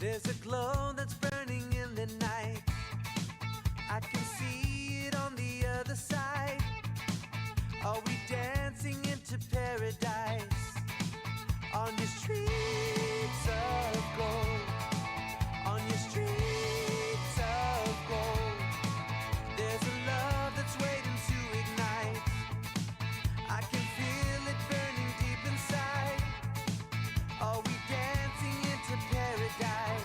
There's a glow that's burning in the night. I can see it on the other side. Are we dancing into paradise on your streets of gold? On your streets of gold, there's a love that's waiting to ignite. I can feel it burning deep inside. Are we dancing into paradise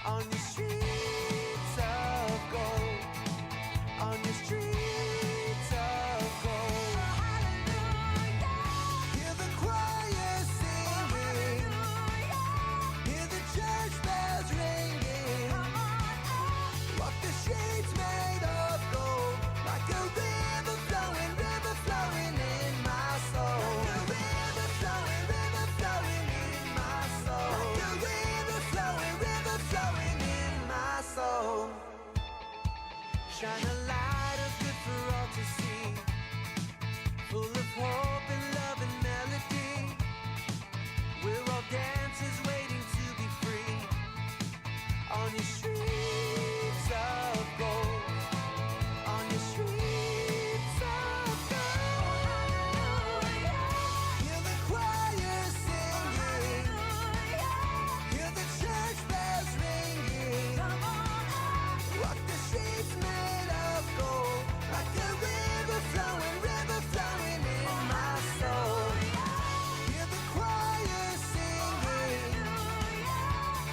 on your streets of gold? On your streets of gold. Hallelujah. Hear the choir singing. Hear the church bells ringing. Walk the streets made of gold. Like a river flowing in my soul. Like a river flowing in my soul. Like a river flowing in my soul. Shine a light of good for all to see, full of hope and love and melody. We're all dancers waiting to be free on your streets of gold. On your streets of gold. Hear the choir singing. Hear the church bells ringing. Walk the streets made of gold. Like a river flowing in my soul. Hear the choir singing.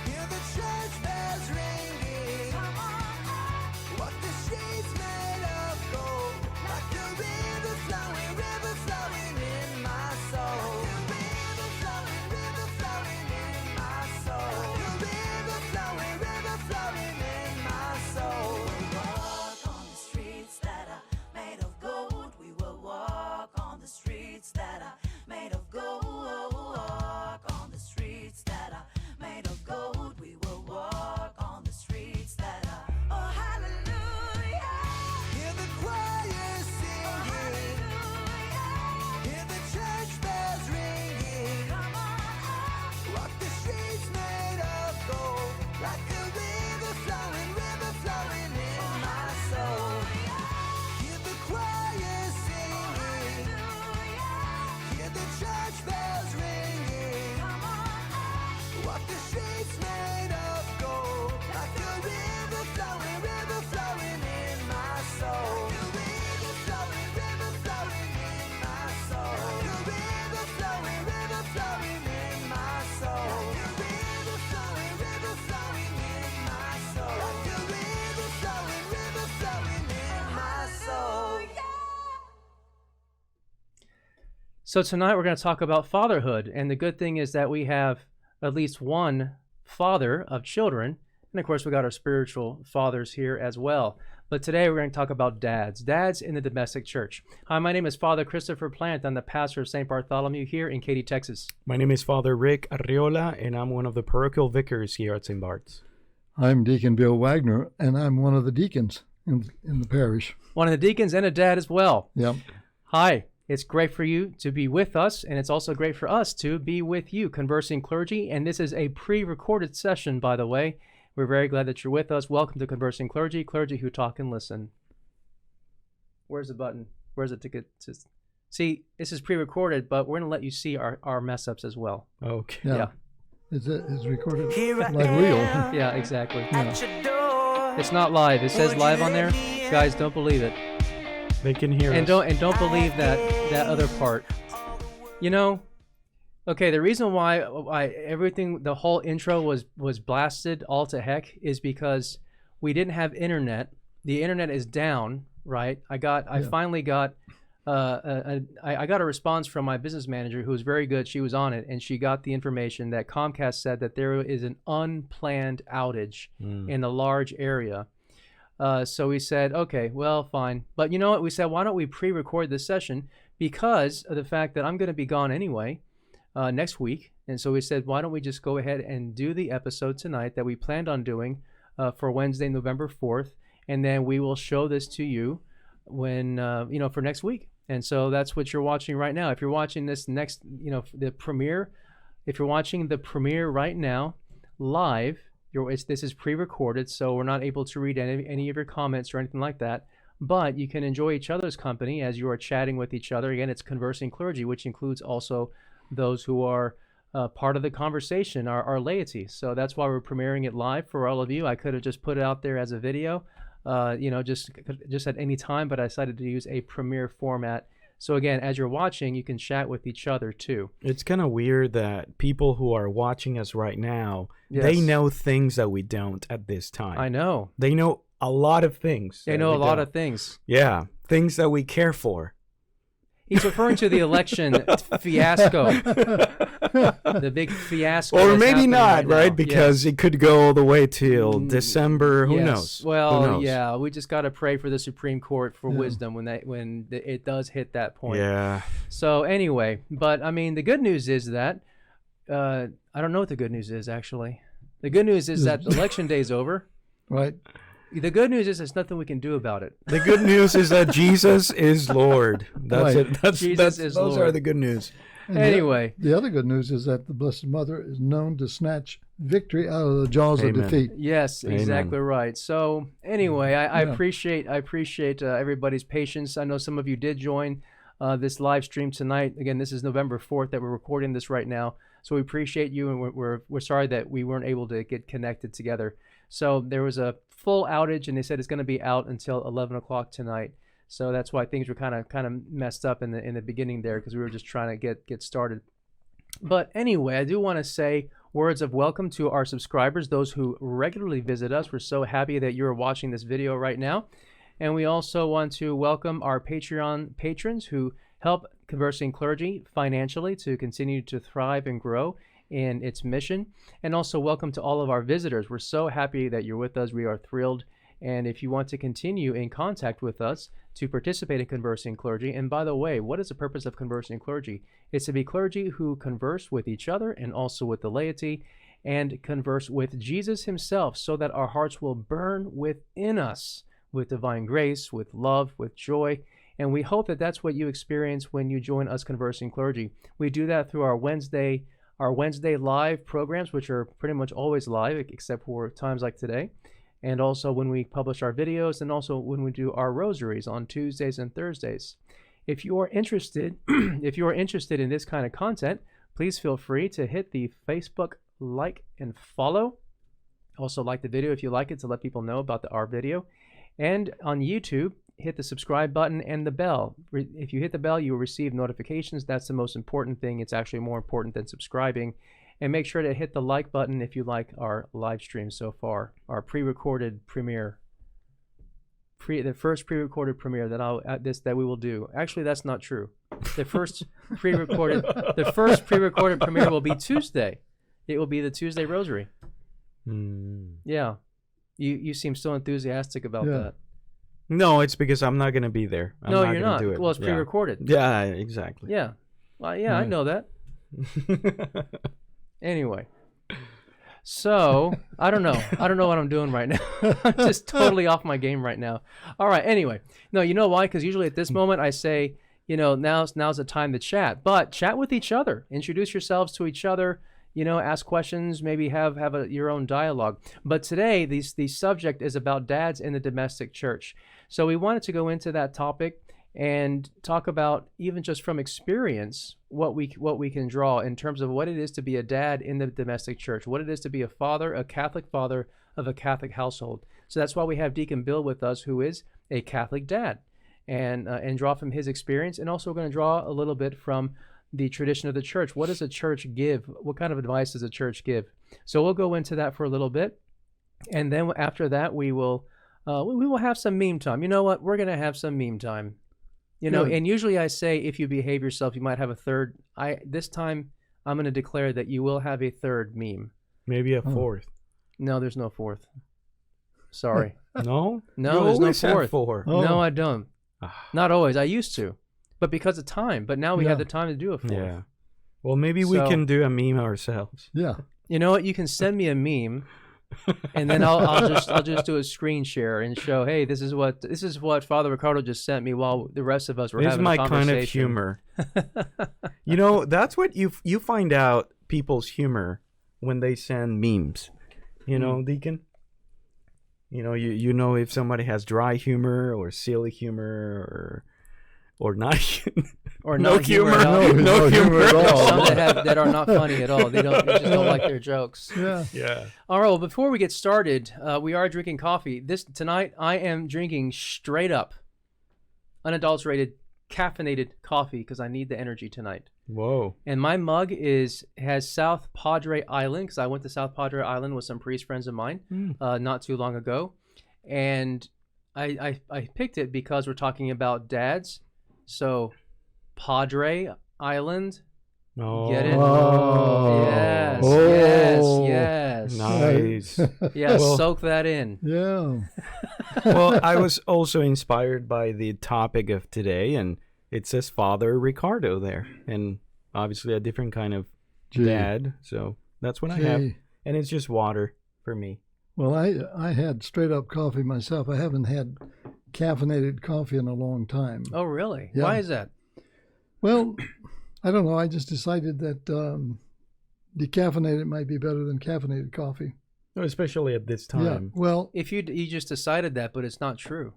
Hear the church bells ringing. Walk the streets made of gold. Like a river flowing in my soul. River flowing in my soul. River flowing in my soul. Walk on the streets that are made of gold. We will walk on the streets that are made of gold. Walk on the streets that are made of gold. We will walk on the streets that are. Oh, hallelujah. Hear the choir singing. Hear the church bells ringing. Come on, Walk the streets made of gold. Like a river flowing in my soul. Hear the choir singing. Hear the church bells ringing. Walk the streets made of gold. Like a river flowing in my soul. River flowing in my soul. River flowing in my soul. River flowing in my soul. Like a river flowing in my soul. So tonight we're going to talk about fatherhood, and the good thing is that we have at least one father of children, and of course we got our spiritual fathers here as well. But today we're going to talk about dads in the domestic church. Hi, my name is Father Christopher Plant. I'm the pastor of St. Bartholomew here in Katy, Texas. My name is Father Rick Arriola, and I'm one of the parochial vicars here at St. Bart's. I'm Deacon Bill Wagner, and I'm one of the deacons in the parish. One of the deacons and a dad as well. Yep. Hi, it's great for you to be with us, and it's also great for us to be with you, Conversing Clergy. And this is a pre-recorded session, by the way. We're very glad that you're with us. Welcome to Conversing Clergy, clergy who talk and listen. Where's the button? Where's the ticket? See, this is pre-recorded, but we're going to let you see our mess-ups as well. Okay. Yeah. It's recorded Here I like real. am. Yeah, exactly. At your door. It's not live. It says live on there. Guys, don't believe it. They can hear And us. don't believe that other part. You know, okay, the reason why the whole intro was blasted all to heck is because we didn't have internet. The internet is down, right? I finally got I got a response from my business manager who was very good. She was on it, and she got the information that Comcast said that there is an unplanned outage in a large area. So we said, okay, well, fine. But you know what? We said, why don't we pre-record this session because of the fact that I'm going to be gone anyway next week. And so we said, why don't we just go ahead and do the episode tonight that we planned on doing for Wednesday, November 4th. And then we will show this to you when, for next week. And so that's what you're watching right now. If you're watching this next, the premiere, if you're watching the premiere right now, live. This is pre-recorded, so we're not able to read any of your comments or anything like that. But you can enjoy each other's company as you are chatting with each other. Again, it's Conversing Clergy, which includes also those who are part of the conversation, our laity. So that's why we're premiering it live for all of you. I could have just put it out there as a video, just at any time, but I decided to use a premiere format. So again, as you're watching, you can chat with each other too. It's kind of weird that people who are watching us right now, they know things that we don't at this time. I know. They know a lot of things. They know a lot of things. Yeah, things that we care for. He's referring to the election fiasco. The big fiasco. Or maybe not, right? Because it could go all the way till December. Who knows? Well, Who knows? yeah, we just got to pray for the Supreme Court for wisdom when it does hit that point. Yeah. So anyway, but I mean, the good news is that I don't know what the good news is actually. The good news is that election day is over. Right. The good news is there's nothing we can do about it. The good news is that Jesus is Lord. That's Right. it. Those are the good news. And Anyway. the other good news is that the Blessed Mother is known to snatch victory out of the jaws of defeat. Yes, Amen. exactly right. So anyway, I appreciate everybody's patience. I know some of you did join this live stream tonight. Again, this is November 4th that we're recording this right now. So we appreciate you, and we're sorry that we weren't able to get connected together. So there was a full outage, and they said it's going to be out until 11 o'clock tonight. So that's why things were kind of messed up in the beginning there, because we were just trying to get started. But anyway, I do want to say words of welcome to our subscribers, those who regularly visit us. We're so happy that you're watching this video right now. And we also want to welcome our Patreon patrons who help Conversing Clergy financially to continue to thrive and grow in its mission. And also welcome to all of our visitors. We're so happy that you're with us. We are thrilled. And if you want to continue in contact with us to participate in Conversing Clergy, and by the way, what is the purpose of Conversing Clergy? It's to be clergy who converse with each other and also with the laity, and converse with Jesus himself, so that our hearts will burn within us with divine grace, with love, with joy. And we hope that that's what you experience when you join us Conversing Clergy. We do that through our Wednesday live programs, which are pretty much always live except for times like today, and also when we publish our videos, and also when we do our rosaries on Tuesdays and Thursdays. If you are interested in this kind of content, please feel free to hit the Facebook like and follow. Also like the video if you like it, to let people know about our video. And on YouTube, hit the subscribe button and the bell. If you hit the bell, you will receive notifications. That's the most important thing. It's actually more important than subscribing. And make sure to hit the like button if you like our live stream so far, our pre-recorded premiere. The first pre-recorded premiere that we will do. Actually, that's not true. The first pre-recorded premiere will be Tuesday. It will be the Tuesday Rosary. Yeah. You seem so enthusiastic about that. No, it's because I'm not going to be there. I'm you're not. Do it. Well, it's pre-recorded. Yeah, exactly. Yeah. Well, yeah, I know that. Anyway. So, I don't know what I'm doing right now. I'm just totally off my game right now. All right, anyway. No, you know why? Because usually at this moment I say, now's the time to chat. But chat with each other. Introduce yourselves to each other. Ask questions, maybe have your own dialogue. But today, the subject is about dads in the domestic church. So we wanted to go into that topic and talk about, even just from experience, what we can draw in terms of what it is to be a dad in the domestic church, what it is to be a Catholic father of a Catholic household. So that's why we have Deacon Bill with us, who is a Catholic dad, and draw from his experience, and also we're going to draw a little bit from the tradition of the church. What does a church give? What kind of advice does a church give? So we'll go into that for a little bit, and then after that we will have some meme time. You know what? We're going to have some meme time. And usually I say, if you behave yourself, you might have a third. This time I'm going to declare that you will have a third meme. Maybe a fourth. No, there's no fourth. Sorry. No? No, you there's no fourth. have four. Oh. No, I don't. Not always. I used to. But because of time. But now we have the time to do a fourth. Yeah. Well, maybe we can do a meme ourselves. Yeah. You know what? You can send me a meme, and then I'll just do a screen share and show, hey, this is what Father Ricardo just sent me while the rest of us were having a conversation. This is my kind of humor. That's what you find out people's humor when they send memes, Deacon. You know if somebody has dry humor or silly humor or not Or no not humor humor, at all. no humor at all. Some that are not funny at all. They just don't like their jokes. Yeah. Yeah. All right. Well, before we get started, we are drinking coffee. Tonight, I am drinking straight up, unadulterated, caffeinated coffee because I need the energy tonight. Whoa. And my mug has South Padre Island because I went to South Padre Island with some priest friends of mine not too long ago, and I picked it because we're talking about dads. So, Padre Island. Oh. Get it? Oh. Yes. Oh. Yes. Nice. Yeah. Well- Soak that in. Yeah. Well, I was also inspired by the topic of today, and it says Father Ricardo there, and obviously a different kind of Gee. dad. So that's what I have, Gee. and it's just water for me. Well, I had straight up coffee myself. I haven't had caffeinated coffee in a long time. Oh, really? Yeah. Why is that? Well, I don't know. I just decided that decaffeinated might be better than caffeinated coffee. Especially at this time. Yeah. Well, If you just decided that, but it's not true.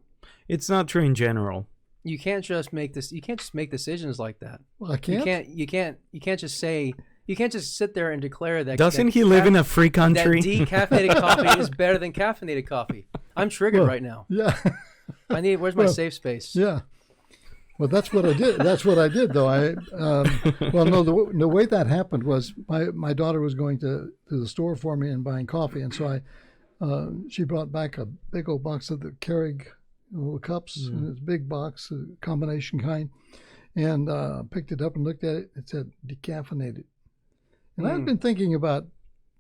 It's not true in general. You can't just make this. You can't just make decisions like that. I can't. You can't just say. You can't just sit there and declare that. Doesn't he live in a free country? That decaffeinated coffee is better than caffeinated coffee. I'm triggered right now. Yeah. Where's my safe space? Yeah. Well, that's what I did. That's what I did, though. The way that happened was my daughter was going to the store for me and buying coffee, and so she brought back a big old box of the Keurig little cups, and it's a big box, a combination kind, and picked it up and looked at it. It said decaffeinated, and I've been thinking about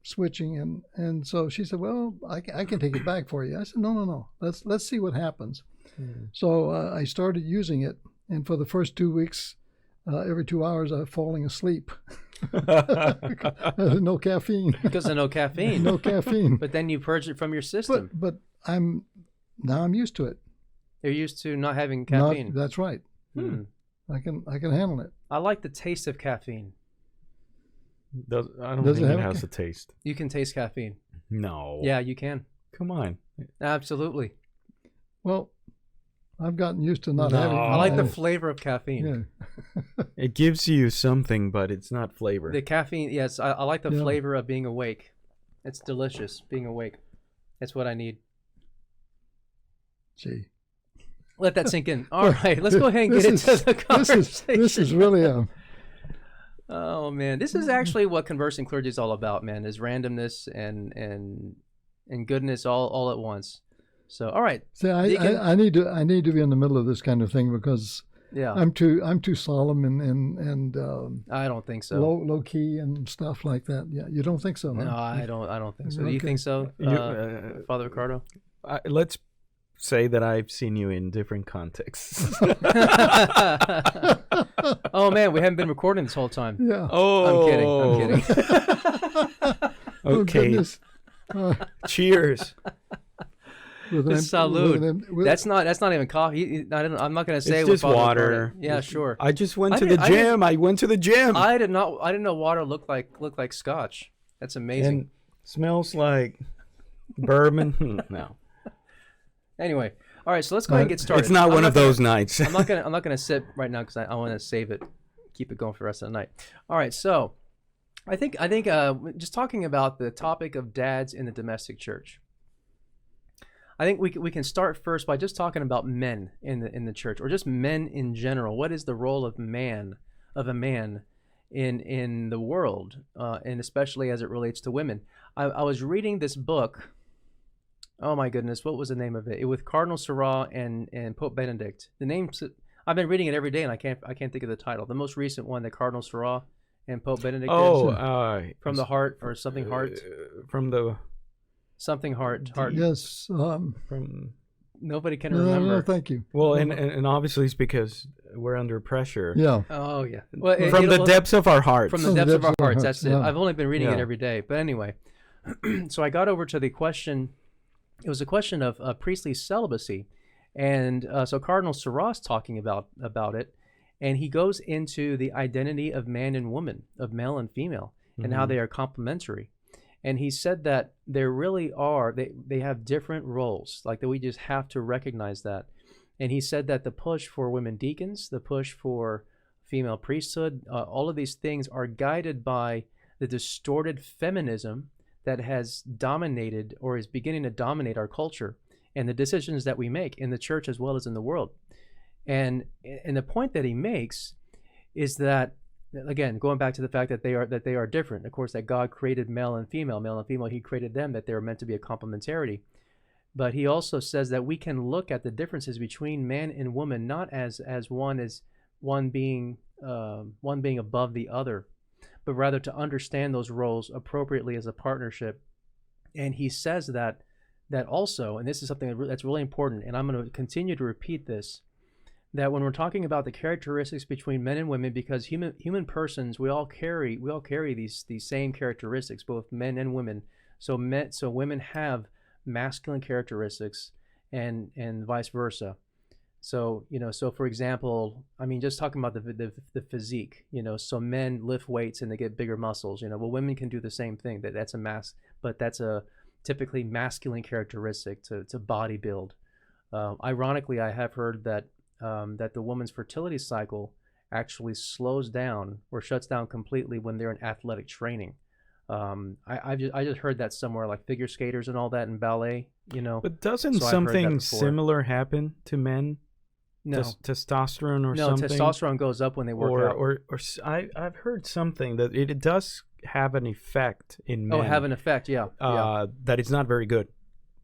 switching, and so she said, "Well, I can take it back for you." I said, "No. Let's see what happens." So I started using it. And for the first 2 weeks, every 2 hours, I was falling asleep. No caffeine. Because of no caffeine. No caffeine. But then you purge it from your system. But I'm used to it. You're used to not having caffeine. That's right. I can handle it. I like the taste of caffeine. I don't Does it think it have has a taste. You can taste caffeine. No. Yeah, you can. Come on. Absolutely. Well, I've gotten used to not No. having. I like the flavor of caffeine. Yeah. It gives you something, but it's not flavor. The caffeine, yes, I like the Yeah. flavor of being awake. It's delicious, being awake. That's what I need. Gee. Let that sink in. All right, let's go ahead and get This into the conversation. This is really Oh man, this is actually what Conversing Clergy is all about, man. Is randomness and goodness all at once. So, all right. See, Deacon? I need to be in the middle of this kind of thing because Yeah. I'm too solemn and I don't think so. low key and stuff like that. Yeah, you don't think so? Huh? No, I don't think so. Do you Okay. think so, Father Ricardo? Let's say that I've seen you in different contexts. Oh man, we haven't been recording this whole time. Yeah. Oh, I'm kidding. Oh, Okay. goodness. Cheers. With an Salud. with- That's not even coffee. I'm not gonna say It's what just Father water. Ricardo- Yeah, sure. I just went I to the didn't- I didn't- gym. I went to the gym. I didn't know water looked like scotch. That's amazing. And smells like bourbon. No. Anyway, all right. So let's go ahead and get started. It's not I'm one of gonna- those nights. I'm not gonna sip right now because I want to save it, keep it going for the rest of the night. All right. So, I think just talking about the topic of dads in the domestic church. I think we can start first by just talking about men in the church, or just men in general. What is the role of a man in the world, and especially as it relates to women? I was reading this book. Oh my goodness, what was the name of it? It with Cardinal Sarah and Pope Benedict. The name, I've been reading it every day and I can't think of the title. The most recent one that Cardinal Sarah and Pope Benedict did. From the heart or something heart. From the Something heart. Yes. from. Nobody can No, remember. thank you. Well, and obviously it's because we're under pressure. Yeah. Oh yeah. Well, From the depths of our hearts. From the depths of our hearts. That's it. Yeah. I've only been reading it Yeah. every day, but anyway. So I got over to the question. It was a question of priestly celibacy, and so Cardinal Sarah's talking about it, and he goes into the identity of man and woman, of male and female, and how they are complementary. And he said that there really are, they have different roles, like that we just have to recognize that. And he said that the push for women deacons, the push for female priesthood, all of these things are guided by the distorted feminism that has dominated or is beginning to dominate our culture and the decisions that we make in the church as well as in the world. And the point that he makes is that, again, going back to the fact that they are different. Of course, that God created male and female, he created them, that they were meant to be a complementarity. But he also says that we can look at the differences between man and woman not as one being above the other, but rather to understand those roles appropriately as a partnership. And he says that also, and this is something that's really important, and I'm going to continue to repeat this, that when we're talking about the characteristics between men and women, because human persons, we all carry these same characteristics, both men and women. So women have masculine characteristics, and vice versa. So so for example, I mean, just talking about the physique, so men lift weights and they get bigger muscles. Well, women can do the same thing. But that's a typically masculine characteristic to body build. Ironically, I have heard that the woman's fertility cycle actually slows down or shuts down completely when they're in athletic training. I just heard that somewhere, like figure skaters and all that in ballet, But doesn't So I've heard that something before. similar happen to men? No, Testosterone or no, something? testosterone goes up when they work out. I've heard something that it does have an effect in men. Oh, have an effect, yeah. That it's not very good.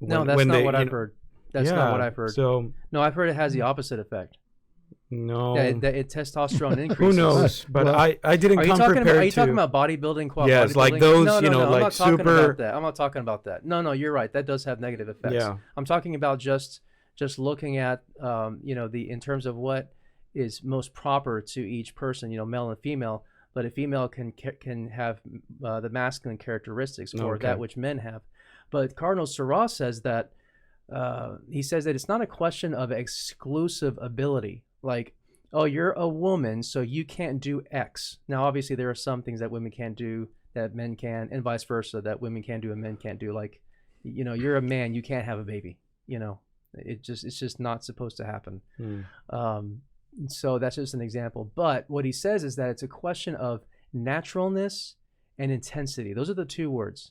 No, that's not what I've heard. That's not what I've heard. So No, I've heard it has the opposite effect. no, That testosterone increases. who knows? But Well, I didn't come prepared Are you to. talking about bodybuilding? Yes, like bodybuilding? those, No, like I'm not talking super. about that. I'm not talking about that. No, you're right. That does have negative effects. Yeah. I'm talking about just looking at in terms of what is most proper to each person, male and female. But a female can have the masculine characteristics or Okay. that which men have. But Cardinal Sarah says that he says that it's not a question of exclusive ability. Like, oh, you're a woman, so you can't do X. Now, obviously, there are some things that women can't do that men can, and vice versa, that women can do and men can't do. Like, you're a man, you can't have a baby. It's just not supposed to happen. So that's just an example. But what he says is that it's a question of naturalness and intensity. Those are the two words: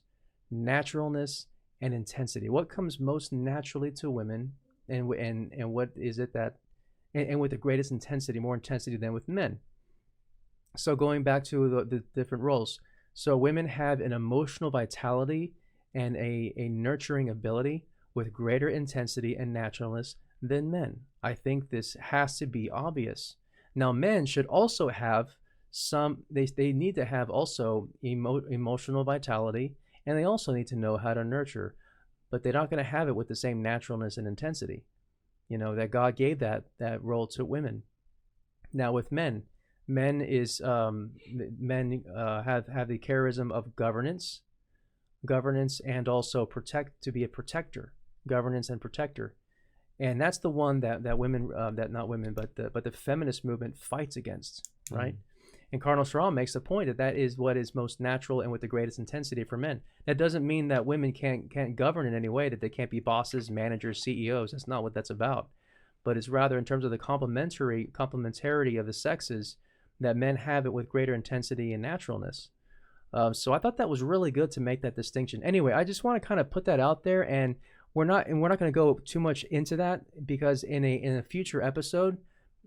naturalness and intensity. What comes most naturally to women, and what is it that, and with the greatest intensity, more intensity than with men. So going back to the different roles. So women have an emotional vitality and a nurturing ability with greater intensity and naturalness than men. I think this has to be obvious. Now, men should also have they need to have also emotional vitality, and they also need to know how to nurture, but they're not going to have it with the same naturalness and intensity, that God gave that role to women. Now with men have the charism of governance, and also to be a protector, governance and protector. And that's the one that women, not women, but the feminist movement fights against, right? And Cardinal Sarah makes the point that is what is most natural and with the greatest intensity for men. That doesn't mean that women can't govern in any way, that they can't be bosses, managers, CEOs. That's not what that's about. But it's rather in terms of the complementarity of the sexes, that men have it with greater intensity and naturalness. So I thought that was really good to make that distinction. Anyway, I just want to kind of put that out there, and we're not going to go too much into that, because in a future episode,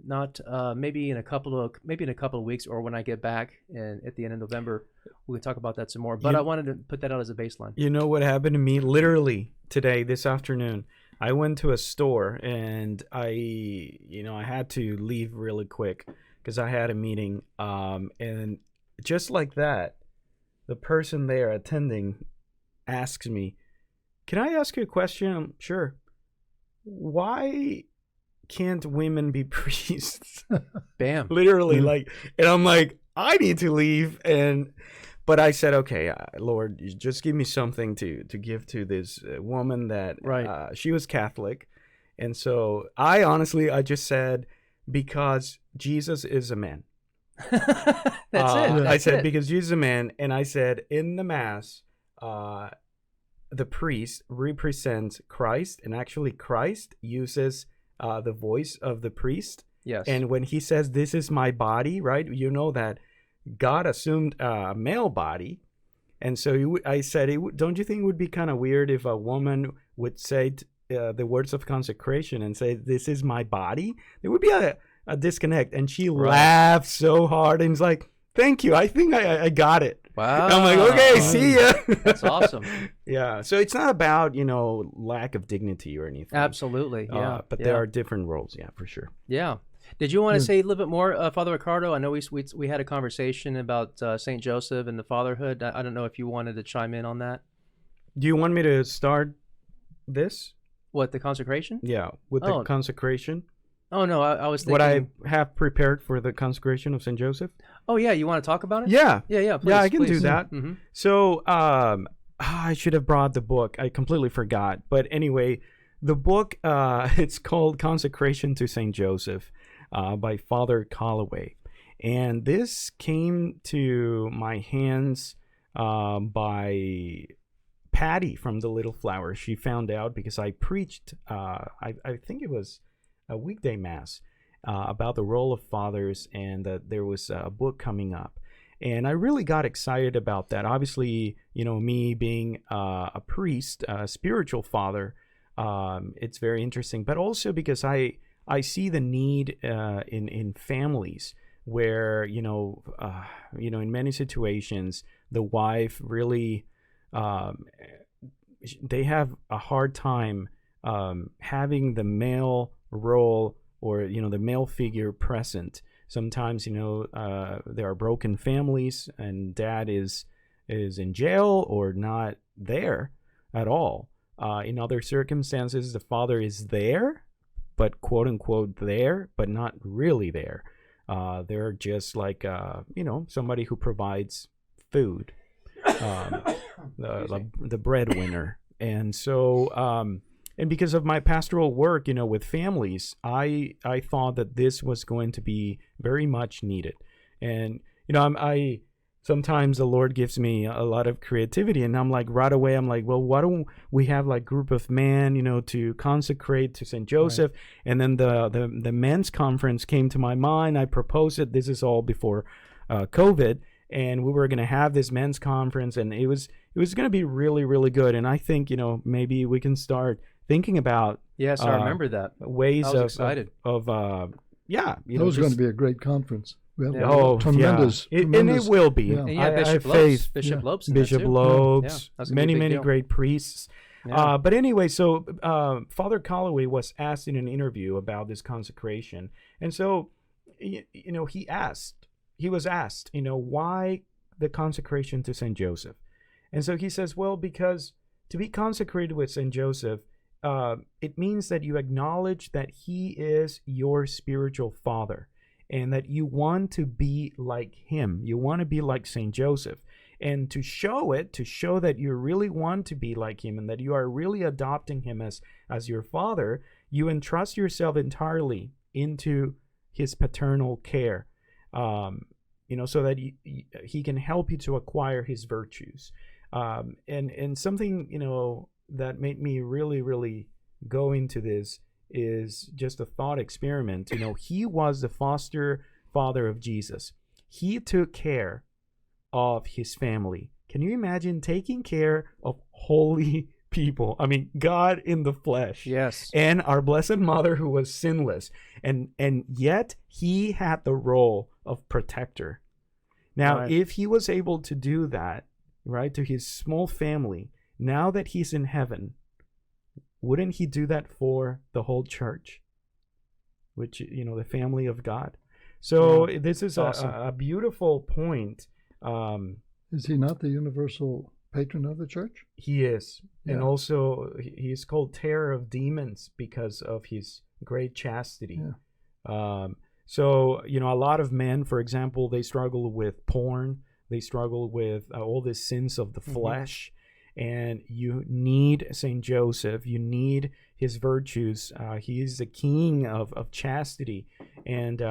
not maybe in a couple of weeks, or when I get back at the end of November, we'll talk about that some more. But I wanted to put that out as a baseline. You know what happened to me literally today, this afternoon? I went to a store and I had to leave really quick because I had a meeting. And just like that, the person there attending asks me, "Can I ask you a question?" Sure. Why can't women be priests? Bam. Literally, and I'm like, I need to leave. But I said, okay, Lord, you just give me something to give to this woman that she was Catholic. And so I just said, because Jesus is a man. That's it. I said, because Jesus is a man. And I said, in the Mass, the priest represents Christ, and actually Christ uses the voice of the priest. Yes. And when he says, "This is my body," right? You know that God assumed a male body. And so I said, don't you think it would be kind of weird if a woman would say the words of consecration and say, "This is my body"? There would be a disconnect. And she laughed so hard and was like, "Thank you. I think I got it." Wow. And I'm like, "Okay, see ya." That's awesome. Yeah. So it's not about, lack of dignity or anything. Absolutely. Yeah. But there are different roles. Yeah, for sure. Yeah. Did you want to say a little bit more, Father Ricardo? I know we had a conversation about St. Joseph and the fatherhood. I don't know if you wanted to chime in on that. Do you want me to start this? What, the consecration? Yeah, with the consecration. Oh, no, I was thinking... What I have prepared for the consecration of St. Joseph? Oh, yeah, you want to talk about it? Yeah. Yeah, please. Yeah, I can please. do that. Mm-hmm. So, I should have brought the book. I completely forgot. But anyway, the book, it's called Consecration to St. Joseph by Father Calloway. And this came to my hands by Patty from the Little Flower. She found out because I preached, I think it was a weekday mass about the role of fathers, and that there was a book coming up. And I really got excited about that. Obviously, me being a priest, a spiritual father, it's very interesting. But also because I see the need in families where, in many situations, the wife really, they have a hard time having the male role or the male figure present. Sometimes there are broken families and dad is in jail or not there at all. In other circumstances, the father is there, but quote unquote there, but not really there. They're just like somebody who provides food, the breadwinner. And so and because of my pastoral work, with families, I thought that this was going to be very much needed. And, I sometimes the Lord gives me a lot of creativity, and I'm like, right away, I'm like, well, why don't we have like group of men, to consecrate to St. Joseph? Right. And then the men's conference came to my mind. I proposed it. This is all before COVID. And we were going to have this men's conference, and it was going to be really, really good. And I think, maybe we can start thinking about yes, I remember that ways I was excited. That was going to be a great conference. We have tremendous, and it will be. Yeah. And you have Bishop Lopes, Bishop Lopes, many great priests. Yeah. But anyway, so Father Calloway was asked in an interview about this consecration, and so he was asked, why the consecration to St. Joseph? And so he says, well, because to be consecrated with St. Joseph, it means that you acknowledge that he is your spiritual father and that you want to be like him. You want to be like St. Joseph. And to show that you really want to be like him and that you are really adopting him as your father, you entrust yourself entirely into his paternal care, so that he can help you to acquire his virtues. And something, that made me really, really go into this is just a thought experiment. He was the foster father of Jesus. He took care of his family. Can you imagine taking care of holy people? I mean, God in the flesh. Yes. And our Blessed Mother who was sinless. And yet he had the role of protector. Now, right. If he was able to do that, right, to his small family, now that he's in heaven, wouldn't he do that for the whole church? Which, the family of God. So this is awesome. a beautiful point. Is he not the universal patron of the church? He is. Yeah. And also he's called terror of demons because of his great chastity. Yeah. So, a lot of men, for example, they struggle with porn. They struggle with all the sins of the flesh. And you need St. Joseph. You need his virtues. He is the king of chastity. And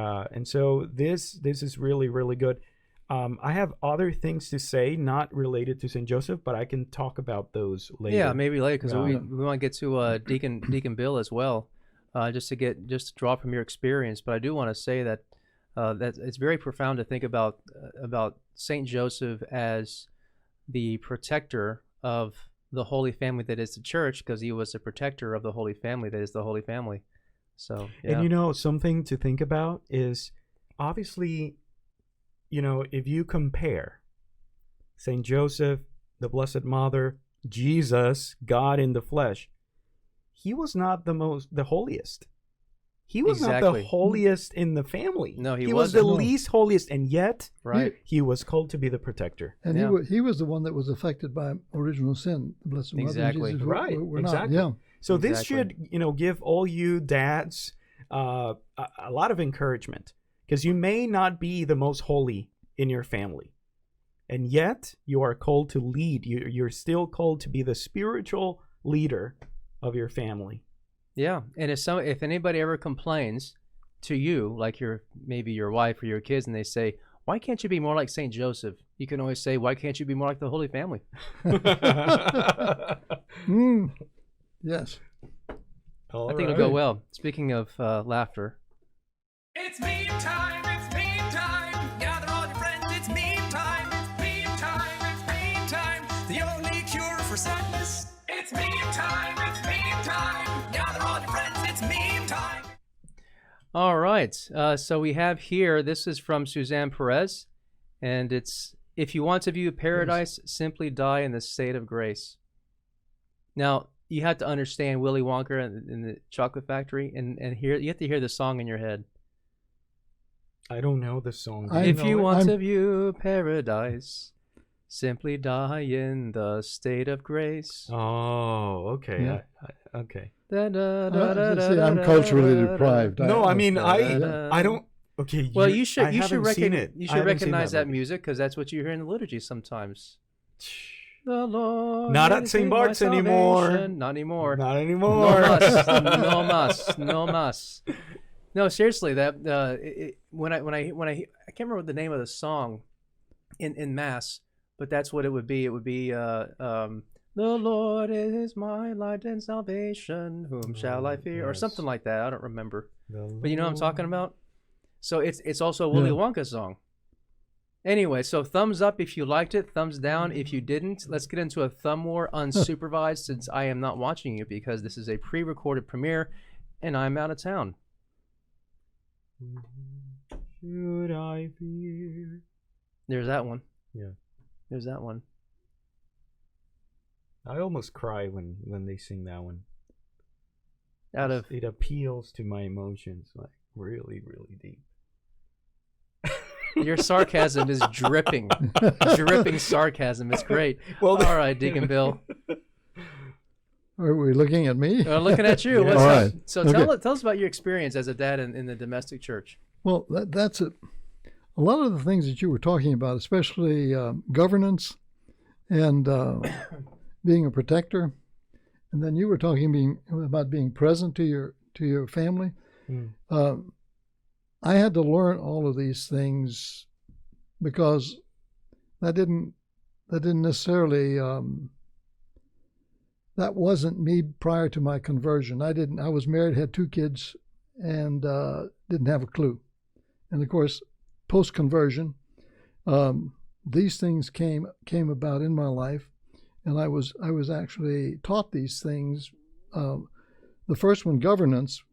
so this is really, really good. I have other things to say, not related to St. Joseph, but I can talk about those later. Yeah, maybe later because Yeah. we want to get to Deacon Bill as well, just to draw from your experience. But I do want to say that that it's very profound to think about Saint Joseph as the protector of the Holy Family that is the Church, because he was the protector of the Holy Family that is the Holy Family. So yeah. And something to think about is obviously, if you compare Saint Joseph, the Blessed Mother, Jesus, God in the flesh, he was not the holiest. He was not Exactly. the holiest in the family. No, he was the wasn't. least holiest, and yet Right. he was called to be the protector. And Yeah. he was the one that was affected by original sin, the Blessed Mother. and Exactly. Jesus Right, were exactly. not. Yeah. So this Exactly. should, give all you dads a lot of encouragement, because you may not be the most holy in your family, and yet you are called to lead. You're still called to be the spiritual leader of your family. Yeah, and if anybody ever complains to you, like maybe your wife or your kids, and they say, "Why can't you be more like Saint Joseph?" You can always say, "Why can't you be more like the Holy Family?" Yes. I think it'll go well. Speaking of laughter, It's meme time, it's meme time. Gather all your friends, it's meme time. It's meme time, it's meme time. The only cure for sadness. It's meme time, it's meme time. Gather all your friends, it's meme time. all right. So we have here. This is from Suzanne Perez, and it's, "If you want to view paradise, simply die in the state of grace." Now you have to understand Willy Wonka in the Chocolate Factory, and here you have to hear the song in your head. I don't know the song. I If know you it. want I'm- to view paradise, simply die in the state of grace. Oh, okay. Yeah. Okay. See, I'm culturally deprived. No, I mean, da- I don't. Okay. Well, you should I haven't seen it. You I should haven't seen recognize that movie. music, because that's what you hear in the liturgy sometimes. The Lord Not at is St. my Bart's anymore. salvation. Not anymore. Not No anymore. muss. No muss. No muss. No, seriously. That when I can't remember the name of the song in mass, but that's what it would be. It would be the Lord is my light and salvation. Whom shall I fear? Or yes. something like that. I don't remember. The But you know what I'm talking Lord- about? So it's also a Willy Yeah. Wonka song. Anyway, so thumbs up if you liked it, thumbs down if you didn't. Let's get into a thumb war unsupervised, since I am not watching you because this is a pre-recorded premiere and I'm out of town. Should I fear? There's that one. Yeah. There's that one. I almost cry when they sing that one. Out of It appeals to my emotions, like really, really deep. your sarcasm is dripping. Dripping sarcasm. It's great. Well, All right, Deacon Bill. Are we looking at me? We're looking at you. Yeah. What's All up? right. So Okay. tell us about your experience as a dad in the domestic church. Well, that's it. A lot of the things that you were talking about, especially governance and being a protector, and then you were talking about being present to your family. Mm. I had to learn all of these things because that didn't necessarily that wasn't me prior to my conversion. I was married, had 2 kids, and didn't have a clue. And of course, post conversion, these things came about in my life, and I was actually taught these things. The first one, governance,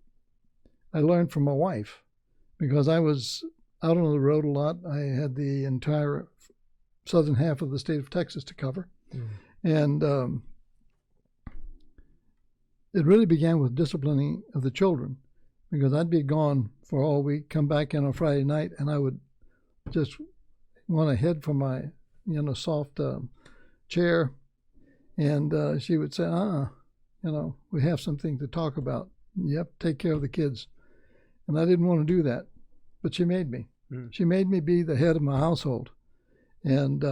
I learned from my wife, because I was out on the road a lot. I had the entire southern half of the state of Texas to cover, and it really began with disciplining of the children, because I'd be gone for all week, come back in on Friday night, and I would just want to head for my, soft chair, and she would say, we have something to talk about. You have to take care of the kids. And I didn't want to do that, but she made me. She made me be the head of my household. And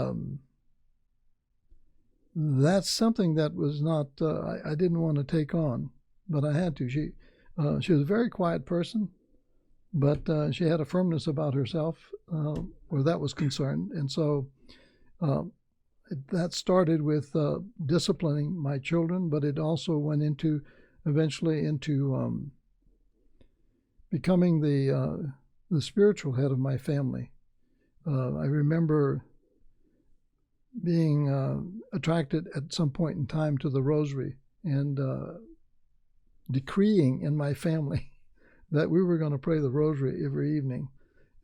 that's something that was not, I didn't want to take on, but I had to. She was a very quiet person, but she had a firmness about herself where that was concerned. And so that started with disciplining my children, but it also went into eventually into becoming the spiritual head of my family. I remember being attracted at some point in time to the rosary and decreeing in my family that we were going to pray the rosary every evening.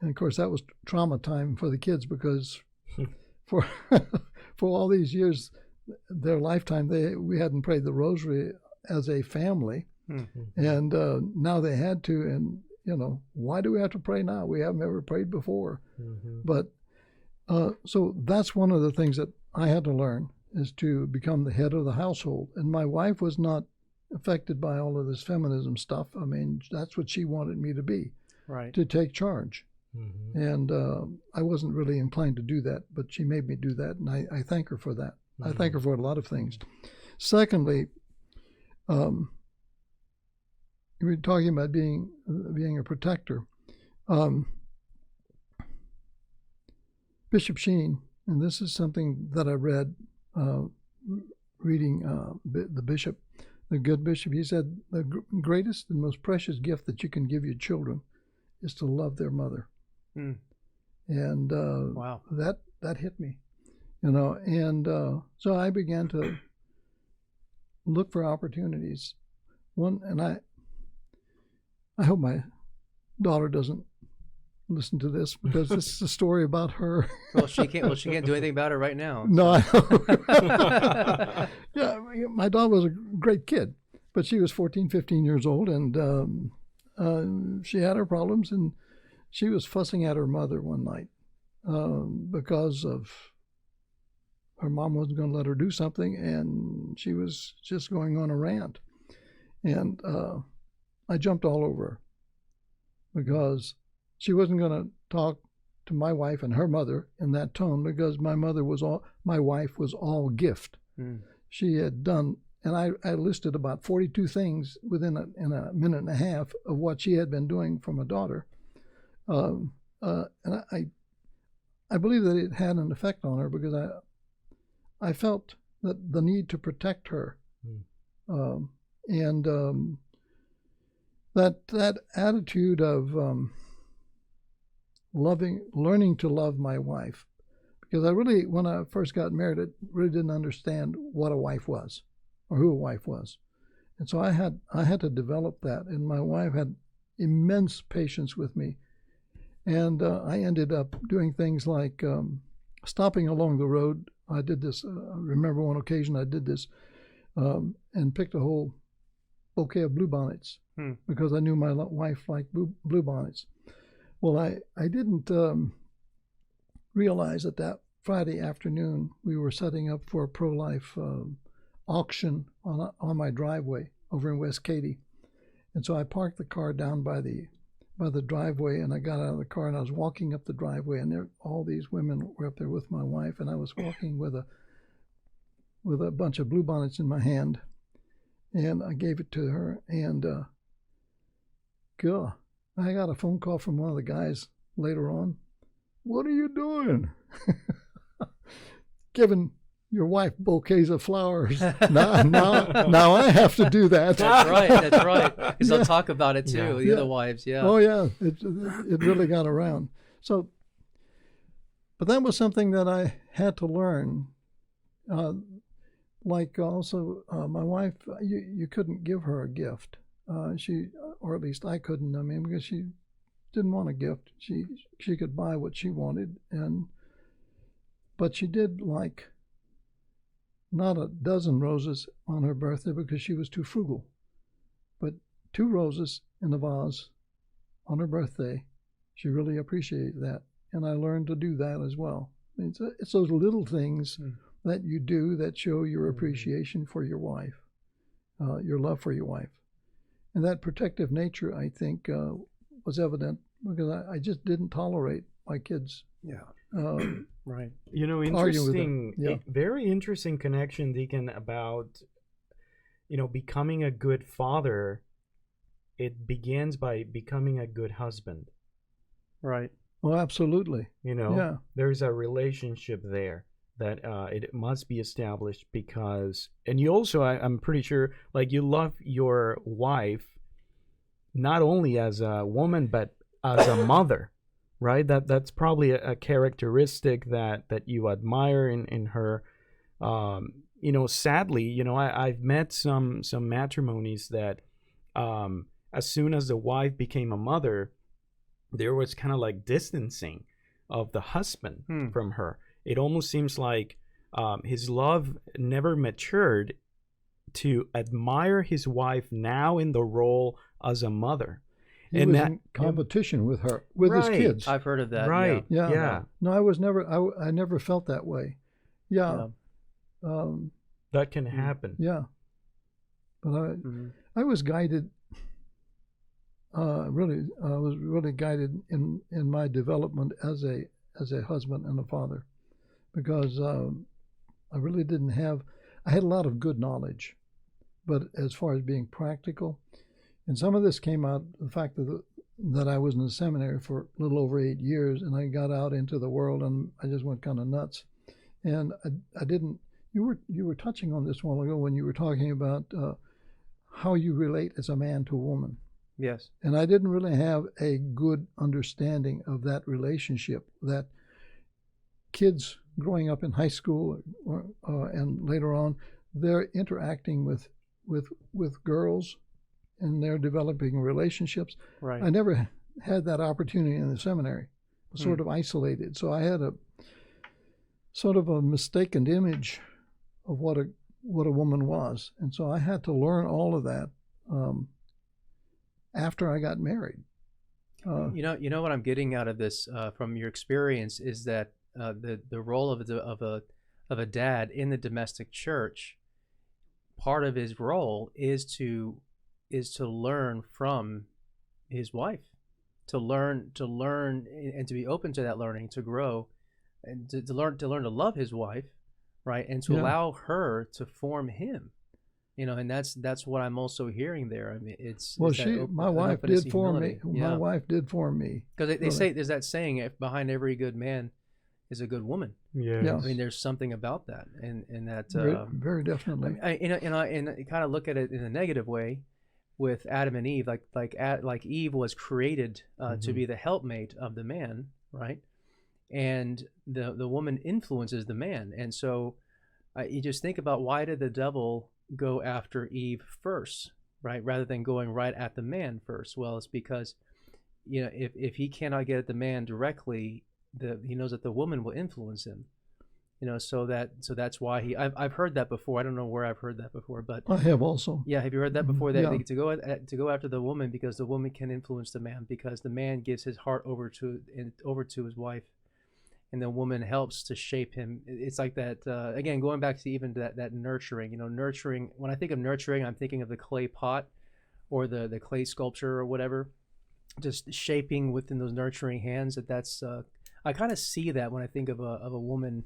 And of course, that was trauma time for the kids because for all these years, their lifetime, we hadn't prayed the rosary as a family. Mm-hmm. And now they had to. And, why do we have to pray now? We haven't ever prayed before. Mm-hmm. But so that's one of the things that I had to learn, is to become the head of the household. And my wife was not affected by all of this feminism stuff. I mean, that's what she wanted me to be, right? To take charge. Mm-hmm. And I wasn't really inclined to do that, but she made me do that, and I thank her for that. Mm-hmm. I thank her for a lot of things. Secondly, we were talking about being a protector. Bishop Sheen, and this is something that I read reading the bishop, the good bishop. He said the greatest and most precious gift that you can give your children is to love their mother. Mm. And wow, that hit me, and so I began to look for opportunities. And I hope my daughter doesn't listen to this, because this is a story about her. Well, she can't do anything about it right now. No, I yeah, my daughter was a great kid, but she was 14, 15 years old, and she had her problems, and she was fussing at her mother one night because of her mom wasn't going to let her do something, and she was just going on a rant. And I jumped all over her because she wasn't going to talk to my wife and her mother in that tone, because my wife was all gift. Mm. She had done, and I listed about 42 things in a minute and a half of what she had been doing for my daughter. And I believe that it had an effect on her, because I felt that the need to protect her. Mm. That attitude of learning to love my wife, because when I first got married, I really didn't understand what a wife was or who a wife was. And so I had to develop that, and my wife had immense patience with me. And I ended up doing things like stopping along the road. I did this, I remember one occasion I did this and picked a whole bouquet of bluebonnets because I knew my wife liked bluebonnets. Well, I didn't realize that Friday afternoon we were setting up for a pro-life auction on my driveway over in West Katy. And so I parked the car down by the driveway, and I got out of the car, and I was walking up the driveway, and all these women were up there with my wife, and I was walking with a bunch of bluebonnets in my hand, and I gave it to her, and God, I got a phone call from one of the guys later on. What are you doing? Giving your wife bouquets of flowers. Now I have to do that. That's right. Because they'll talk about it too, the other wives, yeah. Oh, yeah, it really got around. So, but that was something that I had to learn. Like also, my wife, you couldn't give her a gift. Or at least I couldn't, because she didn't want a gift. She could buy what she wanted, but she did like not a dozen roses on her birthday because she was too frugal, but 2 roses in a vase on her birthday. She really appreciated that, and I learned to do that as well. It's those little things that you do that show your appreciation for your wife, your love for your wife. And that protective nature, I think, was evident because I just didn't tolerate my kids. Yeah. Right. Interesting, very interesting connection, Deacon, about, becoming a good father it begins by becoming a good husband. Right. Oh, absolutely. Yeah. There's a relationship there that it must be established because, and you also, I'm pretty sure, like you love your wife not only as a woman but as a mother, right? That's probably a characteristic that you admire in her. Sadly, I've met some matrimonies that as soon as the wife became a mother, there was kind of like distancing of the husband from her. It almost seems like his love never matured to admire his wife now in the role as a mother. He was in competition with her, with his kids. I've heard of that. Right. Yeah. No, I never felt that way. Yeah. That can happen. Yeah. But I was guided. I was really guided in my development as a husband and a father, because I really didn't have. I had a lot of good knowledge, but as far as being practical, and some of this came out the fact that I was in the seminary for a little over 8 years, and I got out into the world, and I just went kind of nuts, and I didn't. You were touching on this a while ago when you were talking about how you relate as a man to a woman. Yes. And I didn't really have a good understanding of that relationship, that kids growing up in high school and later on, they're interacting with girls and they're developing relationships. Right. I never had that opportunity in the seminary. I was sort of isolated. So I had a sort of a mistaken image of what a woman was. And so I had to learn all of that after I got married. You know what I'm getting out of this from your experience is that the role of a dad in the domestic church, part of his role is to learn from his wife, to learn and to be open to that learning, to grow, and to learn to love his wife, right, and to allow her to form him. And that's what I'm also hearing there. I mean, my wife did form me. Yeah. My wife did form me. Because they say there's that saying, if behind every good man is a good woman. Yeah. I mean, there's something about that, and that very definitely. I kind of look at it in a negative way with Adam and Eve, like Eve was created to be the helpmate of the man, right? And the woman influences the man, and so you just think about, why did the devil go after Eve first, right, rather than going right at the man first? Well, it's because if he cannot get at the man directly, he knows that the woman will influence him, so that's why I've heard that before. I don't know where I've heard that before, but I have also. Yeah, have you heard that before? That Yeah. to go after the woman, because the woman can influence the man, because the man gives his heart over to his wife, and the woman helps to shape him. It's like that, again, going back to even that nurturing, nurturing. When I think of nurturing, I'm thinking of the clay pot or the clay sculpture or whatever, just shaping within those nurturing hands. That's I kind of see that when I think of a woman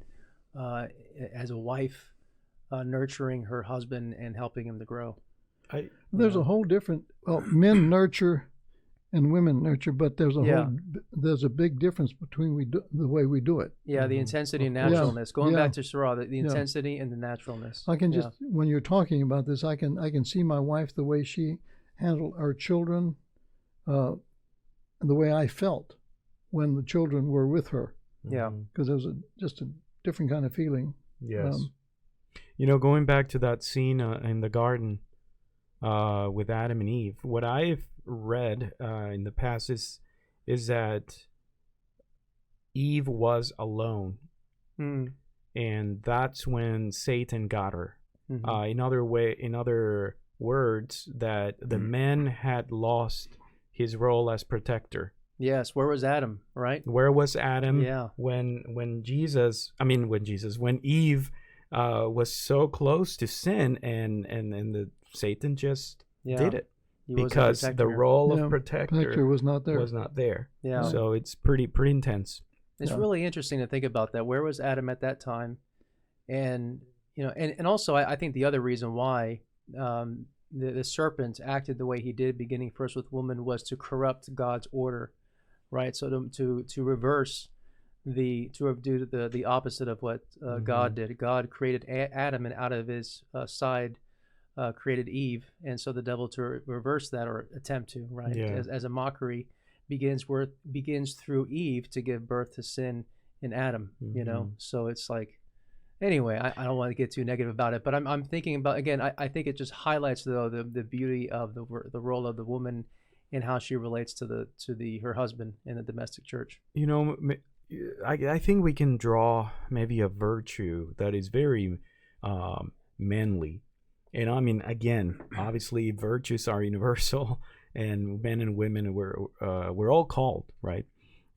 as a wife nurturing her husband and helping him to grow. There's a whole different, men nurture and women nurture, but there's a big difference between the way we do it. Yeah, the intensity and naturalness. Going back to Sarah, the intensity and the naturalness. I can just, when you're talking about this, I can see my wife, the way she handled our children, and the way I felt when the children were with her. Yeah, because there was just a different kind of feeling. Yes. Going back to that scene in the garden with Adam and Eve, what I've read in the past is that Eve was alone, and that's when Satan got her. In other words, that the man had lost his role as protector. Yes, where was Adam, right? Where was Adam? Yeah. When Eve was so close to sin, and the Satan just did it. Because the role of protector was not there. Yeah. So it's pretty intense. It's really interesting to think about that. Where was Adam at that time? And and also I think the other reason why the serpent acted the way he did, beginning first with woman, was to corrupt God's order, right? So to reverse to do the opposite of what God did. God created Adam, and out of his side created Eve, and so the devil to reverse that, or attempt to, right, as a mockery, begins through Eve to give birth to sin in Adam. You know, so it's like, anyway, I don't want to get too negative about it, but I'm thinking about, again, I think it just highlights though the beauty of the role of the woman and how she relates to her husband in the domestic church. You know, I think we can draw maybe a virtue that is very manly. And I mean, again, obviously virtues are universal, and men and women we're all called, right,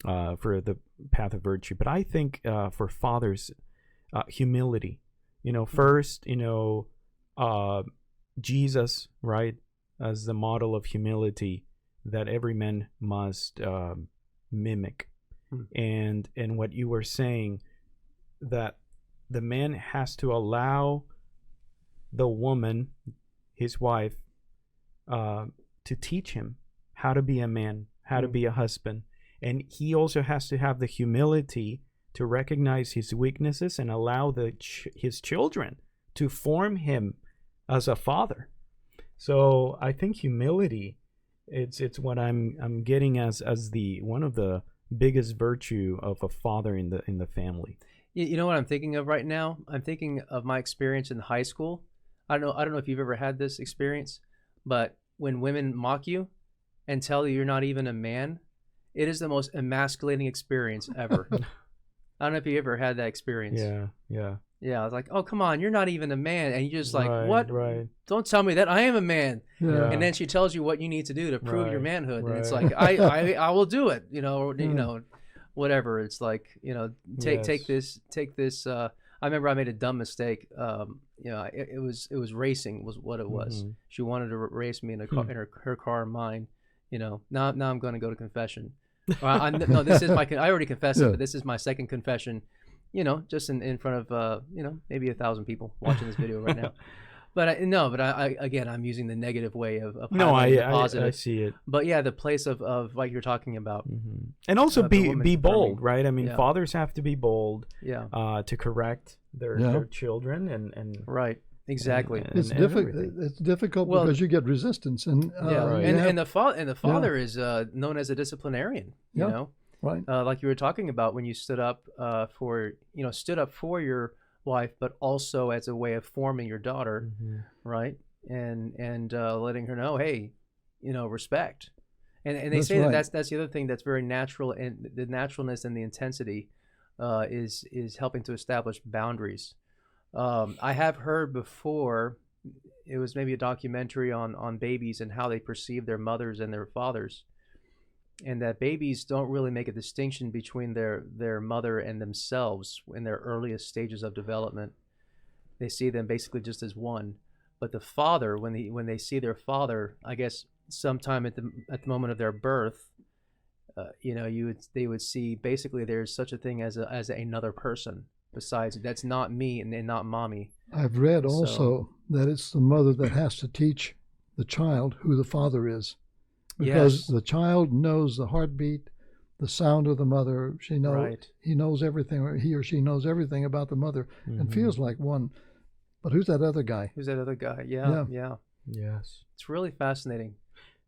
for the path of virtue. But I think for fathers, humility. You know, first, you know, Jesus, right, as the model of humility that every man must mimic. And what you were saying, that the man has to allow the woman, his wife, to teach him how to be a man, how to be a husband. And he also has to have the humility to recognize his weaknesses and allow his children to form him as a father. So I think humility, it's what I'm getting as the one of the biggest virtue of a father in the family. You know what I'm thinking of right now? I'm thinking of my experience in high school. I don't know if you've ever had this experience, but when women mock you and tell you you're not even a man, it is the most emasculating experience ever. I don't know if you ever had that experience. Yeah. I was like, oh, come on, you're not even a man. And you're just like, what? Right. Don't tell me that. I am a man. Yeah. And then she tells you what you need to do to prove your manhood. And it's like, I will do it, you know, whatever. It's like, you know, take this. I remember I made a dumb mistake. You know, it was racing was what it was. She wanted to race me in a car, in her car and mine. You know, now I'm going to go to confession. No, this is my. I already confessed it, but this is my second confession. You know, just in front of you know, maybe 1,000 people watching this video right now. But I again, I'm using the negative way of highlighting the positive. I see it. But yeah, the place of like you're talking about, and also be bold, right? I mean, fathers have to be bold, to correct their children and right. Exactly. It's difficult because you get resistance, and and the father is known as a disciplinarian. You know, right? Like you were talking about when you stood up for your wife, but also as a way of forming your daughter, right? And letting her know, hey, you know, respect. And they say that's the other thing that's very natural, and the naturalness and the intensity is helping to establish boundaries. I have heard before, it was maybe a documentary on babies and how they perceive their mothers and their fathers, and that babies don't really make a distinction between their mother and themselves in their earliest stages of development. They see them basically just as one. But the father, when they see their father, I guess sometime at the moment of their birth, you know, they would see basically there's such a thing as another person. Besides, that's not me and not mommy. I've read also that it's the mother that has to teach the child who the father is, because the child knows the heartbeat, the sound of the mother. He knows everything, or he or she knows everything about the mother, and feels like one. But who's that other guy? Yeah. Yes. It's really fascinating.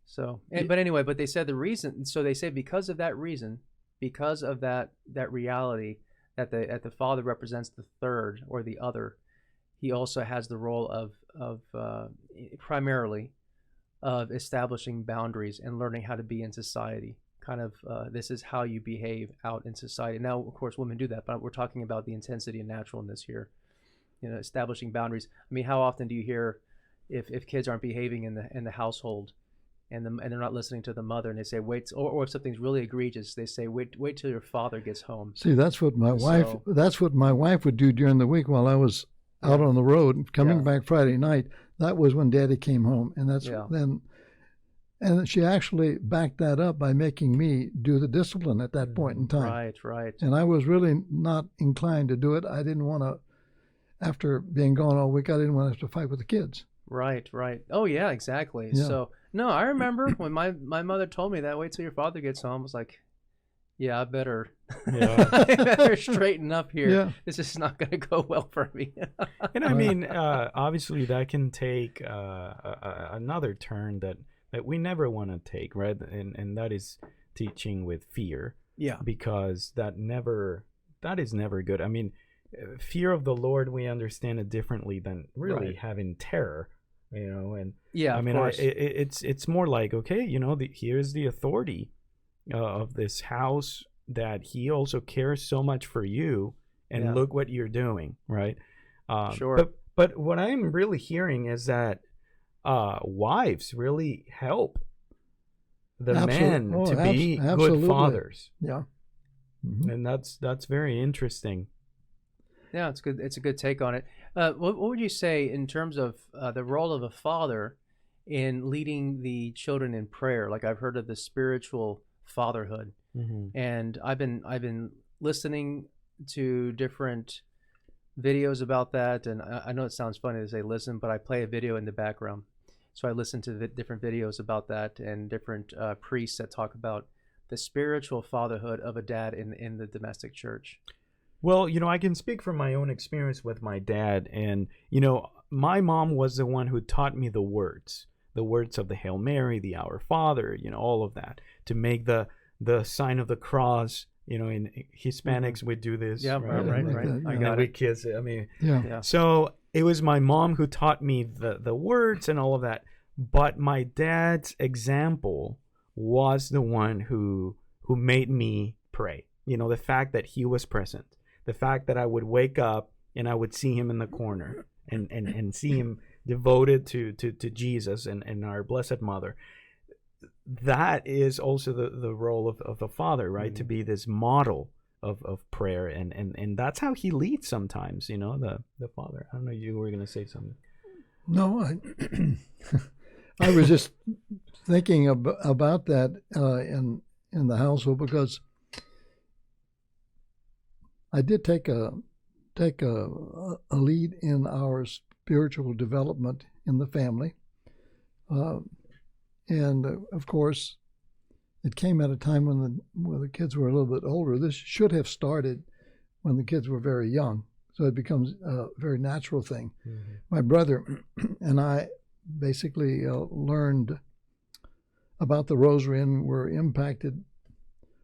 So, but they said the reason. So they say because of that reason, because of that reality. That the father represents the third or the other, he also has the role of primarily of establishing boundaries and learning how to be in society. Kind of this is how you behave out in society. Now, of course, women do that, but we're talking about the intensity and naturalness here. You know, establishing boundaries. I mean, how often do you hear if kids aren't behaving in the household? And they're not listening to the mother, and they say wait, or if something's really egregious, they say wait till your father gets home. See, that's what my wife would do during the week while I was out on the road, coming back Friday night. That was when Daddy came home, and that's then. And she actually backed that up by making me do the discipline at that point in time. Right. And I was really not inclined to do it. I didn't want to. After being gone all week, I didn't want to have to fight with the kids. Right, right. Oh yeah, exactly. Yeah. So no, I remember when my mother told me that. Wait till your father gets home. I was like, yeah, I better, Yeah. I better straighten up here. Yeah. This is not going to go well for me. And I mean, obviously that can take another turn that we never want to take, right? And that is teaching with fear, Yeah. because that is never good. I mean, fear of the Lord, we understand it differently than really Right. having terror, and Yeah, I of mean, course. it's more like, okay, here's the authority of this house, that he also cares so much for you, and Yeah. look what you're doing, right? Sure. But what I'm really hearing is that wives really help the men Oh, to be absolutely. good fathers, Yeah. Mhm. and that's very interesting. Yeah, it's good. It's a good take on it. What would you say in terms of the role of a father in leading the children in prayer? Like I've heard of the spiritual fatherhood, and I've been listening to different videos about that, and I know it sounds funny to say listen, but I play a video in the background, so I listen to the different videos about that and different priests that talk about the spiritual fatherhood of a dad in the domestic church. Well, I can speak from my own experience with my dad, and my mom was the one who taught me the words of the Hail Mary, the Our Father, all of that, to make the sign of the cross. In Hispanics we do this. Yeah, right. Yeah. I And got we it. kids, I mean, Yeah. Yeah. so it was my mom who taught me the words and all of that. But my dad's example was the one who made me pray. The fact that he was present, the fact that I would wake up and I would see him in the corner and see him devoted to Jesus and our Blessed Mother. That is also the role of the father, right? To be this model of prayer, and that's how he leads sometimes, the father. I don't know, you were going to say something. No, I was just thinking about that in the household, because I did take a lead in our spiritual development in the family, and of course, it came at a time when the kids were a little bit older. This should have started when the kids were very young, so it becomes a very natural thing. My brother and I basically learned about the rosary and were impacted.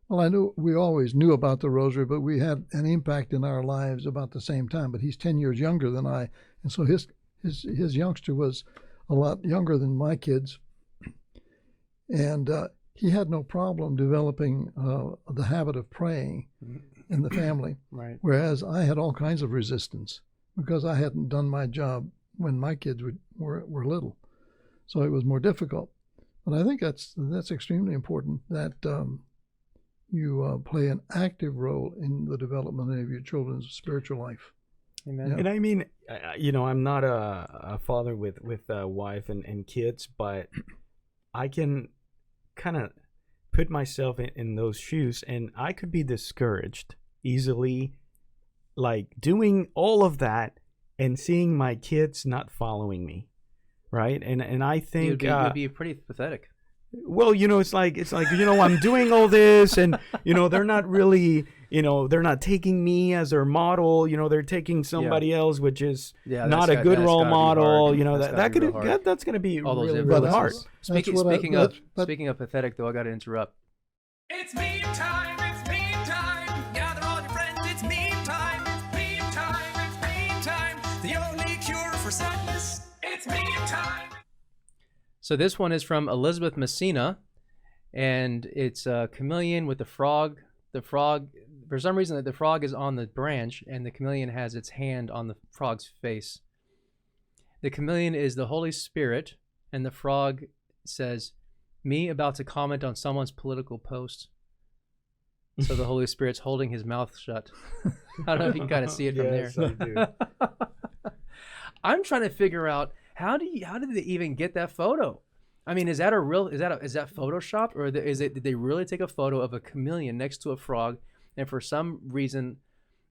Well, we always knew about the rosary, but we had an impact in our lives about the same time. But he's 10 years younger than I, and so his youngster was a lot younger than my kids, and he had no problem developing the habit of praying in the family. Right. Whereas I had all kinds of resistance because I hadn't done my job when my kids were little, so it was more difficult. But I think that's extremely important that you play an active role in the development of your children's spiritual life. Amen. Yeah. And I mean, I'm not a father with a wife and kids, but I can kind of put myself in those shoes, and I could be discouraged easily, like doing all of that and seeing my kids not following me, right? And I think You'd be pretty pathetic. well, it's like I'm doing all this, and they're not really, they're not taking me as their model. They're taking somebody else, which is Yeah, not that's a good that's role gotta be model. hard. That's gotta be real hard. That's gonna be All those really, influences. really hard. Speaking of pathetic, though, I got to interrupt. It's meme time, it's meme time. Gather all your friends, it's meme time. It's meme time, it's meme time. The only cure for sadness, it's meme time. So this one is from Elizabeth Messina, and it's a chameleon with the frog. The frog, for some reason, the frog is on the branch, and the chameleon has its hand on the frog's face. The chameleon is the Holy Spirit, and the frog says, "Me about to comment on someone's political post." So the Holy Spirit's holding his mouth shut. I don't know if you can kind of see it from Yes, there. I do. I'm trying to figure out how did they even get that photo? I mean, is that photoshopped, or did they really take a photo of a chameleon next to a frog, and for some reason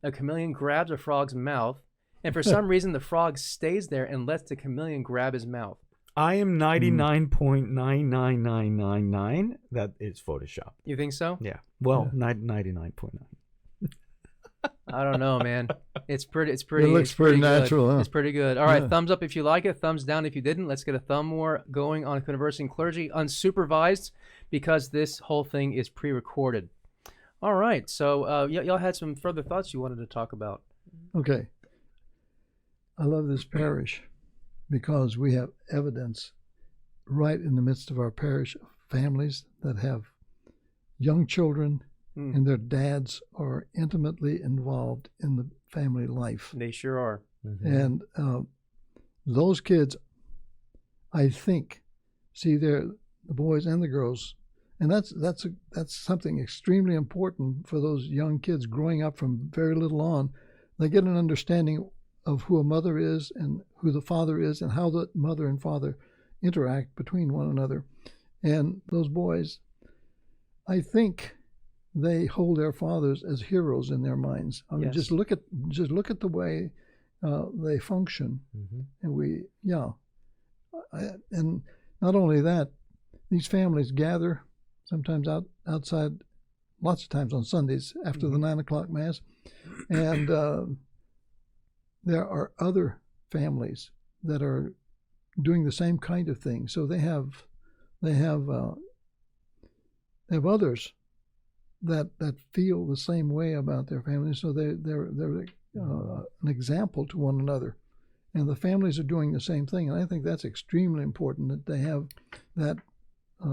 a chameleon grabs a frog's mouth And for some reason, the frog stays there and lets the chameleon grab his mouth. I am 99.99999 that it's Photoshop. You think so? Yeah. Well, 99.9. I don't know, man. It's pretty. It looks pretty natural, good. huh? It's pretty good. All right, Yeah. thumbs up if you like it. Thumbs down if you didn't. Let's get a thumb war going on Conversing Clergy, unsupervised, because this whole thing is pre-recorded. All right. So y'all had some further thoughts you wanted to talk about. Okay. I love this parish because we have evidence right in the midst of our parish of families that have young children and their dads are intimately involved in the family life. They sure are. And those kids, I think, see the boys and the girls, and that's something extremely important for those young kids growing up from very little on. They get an understanding of who a mother is and who the father is and how the mother and father interact between one another. And those boys, I think, they hold their fathers as heroes in their minds. I mean, Yes. just look at the way they function, and and not only that, these families gather sometimes outside, lots of times on Sundays after the 9 o'clock mass, and there are other families that are doing the same kind of thing. So they have others that feel the same way about their families. So they're an example to one another, and the families are doing the same thing. And I think that's extremely important, that they have that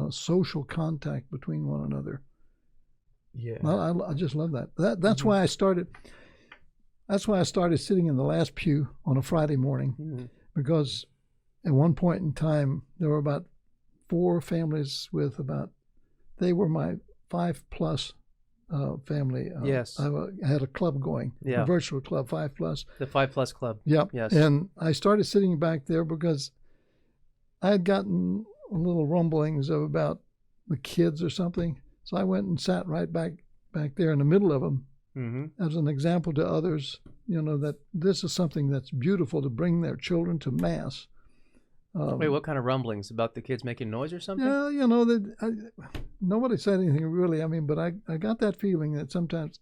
social contact between one another. Yeah. I just love that. That's why I started. That's why I started sitting in the last pew on a Friday morning, because at one point in time there were about 4 families with they were my 5+ family. Yes. I had a club going, Yeah. a virtual club, 5+. The 5+ Club. Yep. Yes. And I started sitting back there because I had gotten little rumblings about the kids or something. So I went and sat right back there in the middle of them as an example to others, that this is something that's beautiful, to bring their children to Mass. Wait, what kind of rumblings? About the kids making noise or something? Yeah, nobody said anything really. I mean, but I got that feeling that sometimes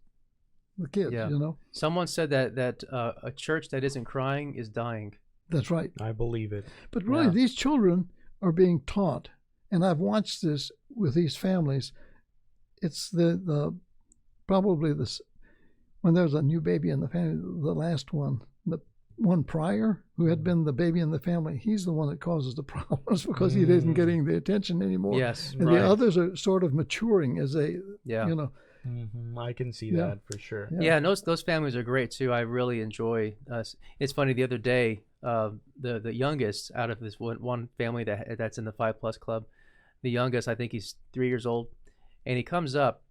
the kids, Yeah. Someone said that a church that isn't crying is dying. That's right. I believe it. But really, Yeah. these children are being taught, and I've watched this with these families. It's probably when there's a new baby in the family, the last one, the one prior who had been the baby in the family, he's the one that causes the problems because he isn't getting the attention anymore. Yes, and right. the others are sort of maturing as they, Yeah. I can see Yeah. that for sure. Yeah, and those families are great too. I really enjoy. It's funny. The other day, the youngest out of this one family that's in the 5+ Club, the youngest, I think he's 3 years old, and he comes up,